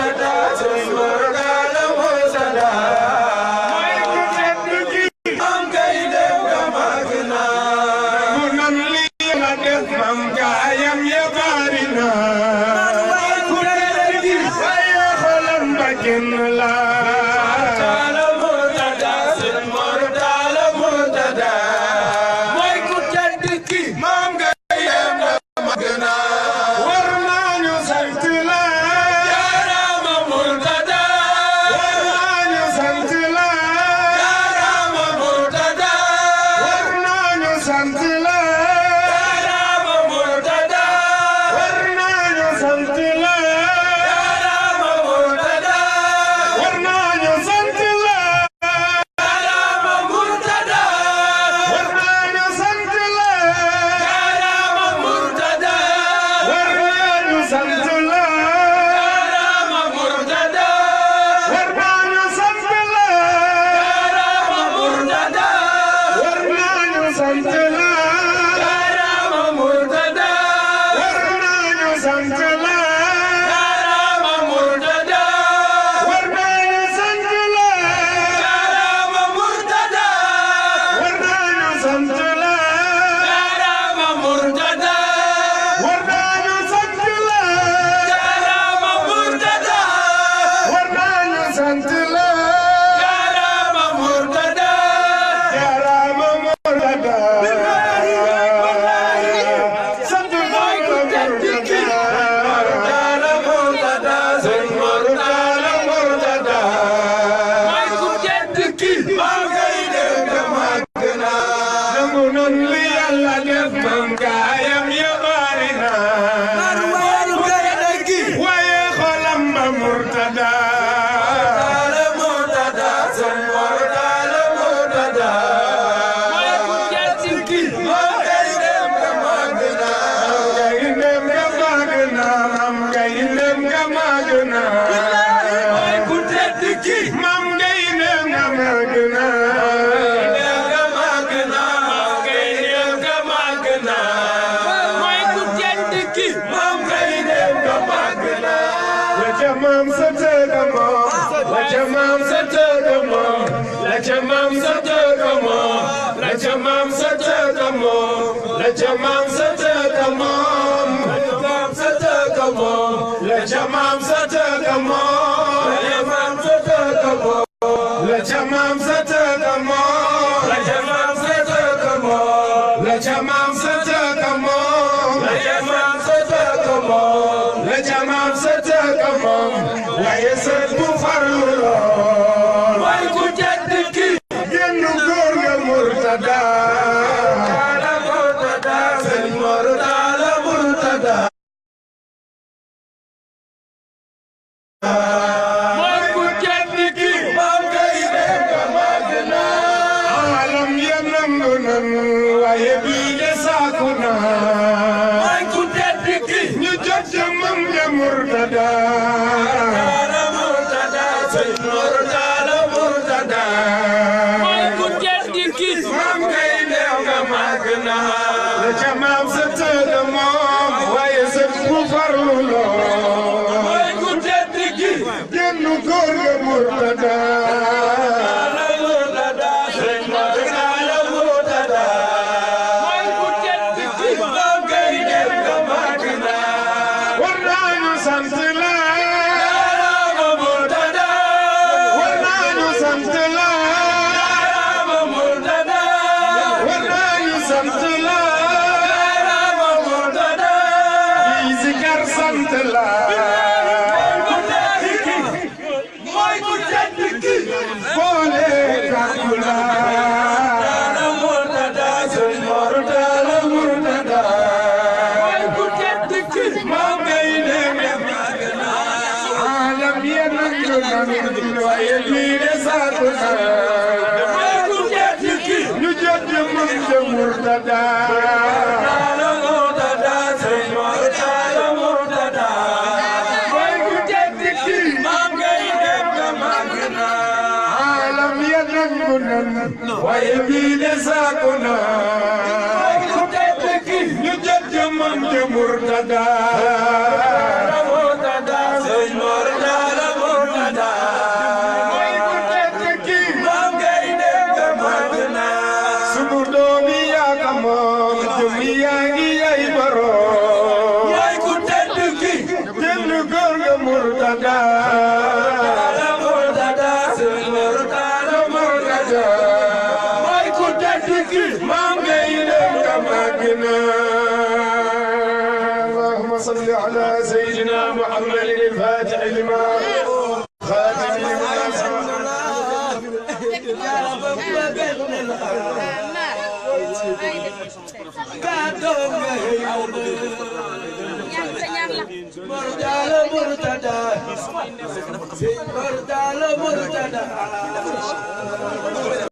Murtada Talla Murtada Sëñ Mor Talla Murtada mooy ku tedd ki maam ngay dem nga màgg na alam ya nangu nan waaye bii de saaku na mooy ku tedd ki ñu jot jëmmam ja Murtada Talla Murtada Sëñ Mor Talla Murtada mooy ku tedd ki maam ngay dem nga màgg na sunu doomi yaa ka moom jëmmi yaa ngi ay borom mooy ku tedd ki jënd góor nga Murtada Talla Murtada Sëñ Mor Talla Murtada mooy ku tedd ki maam ngay dem nga màgg na اللهم صل على سيدنا محمد الفاتح لما خاتم لما Murtada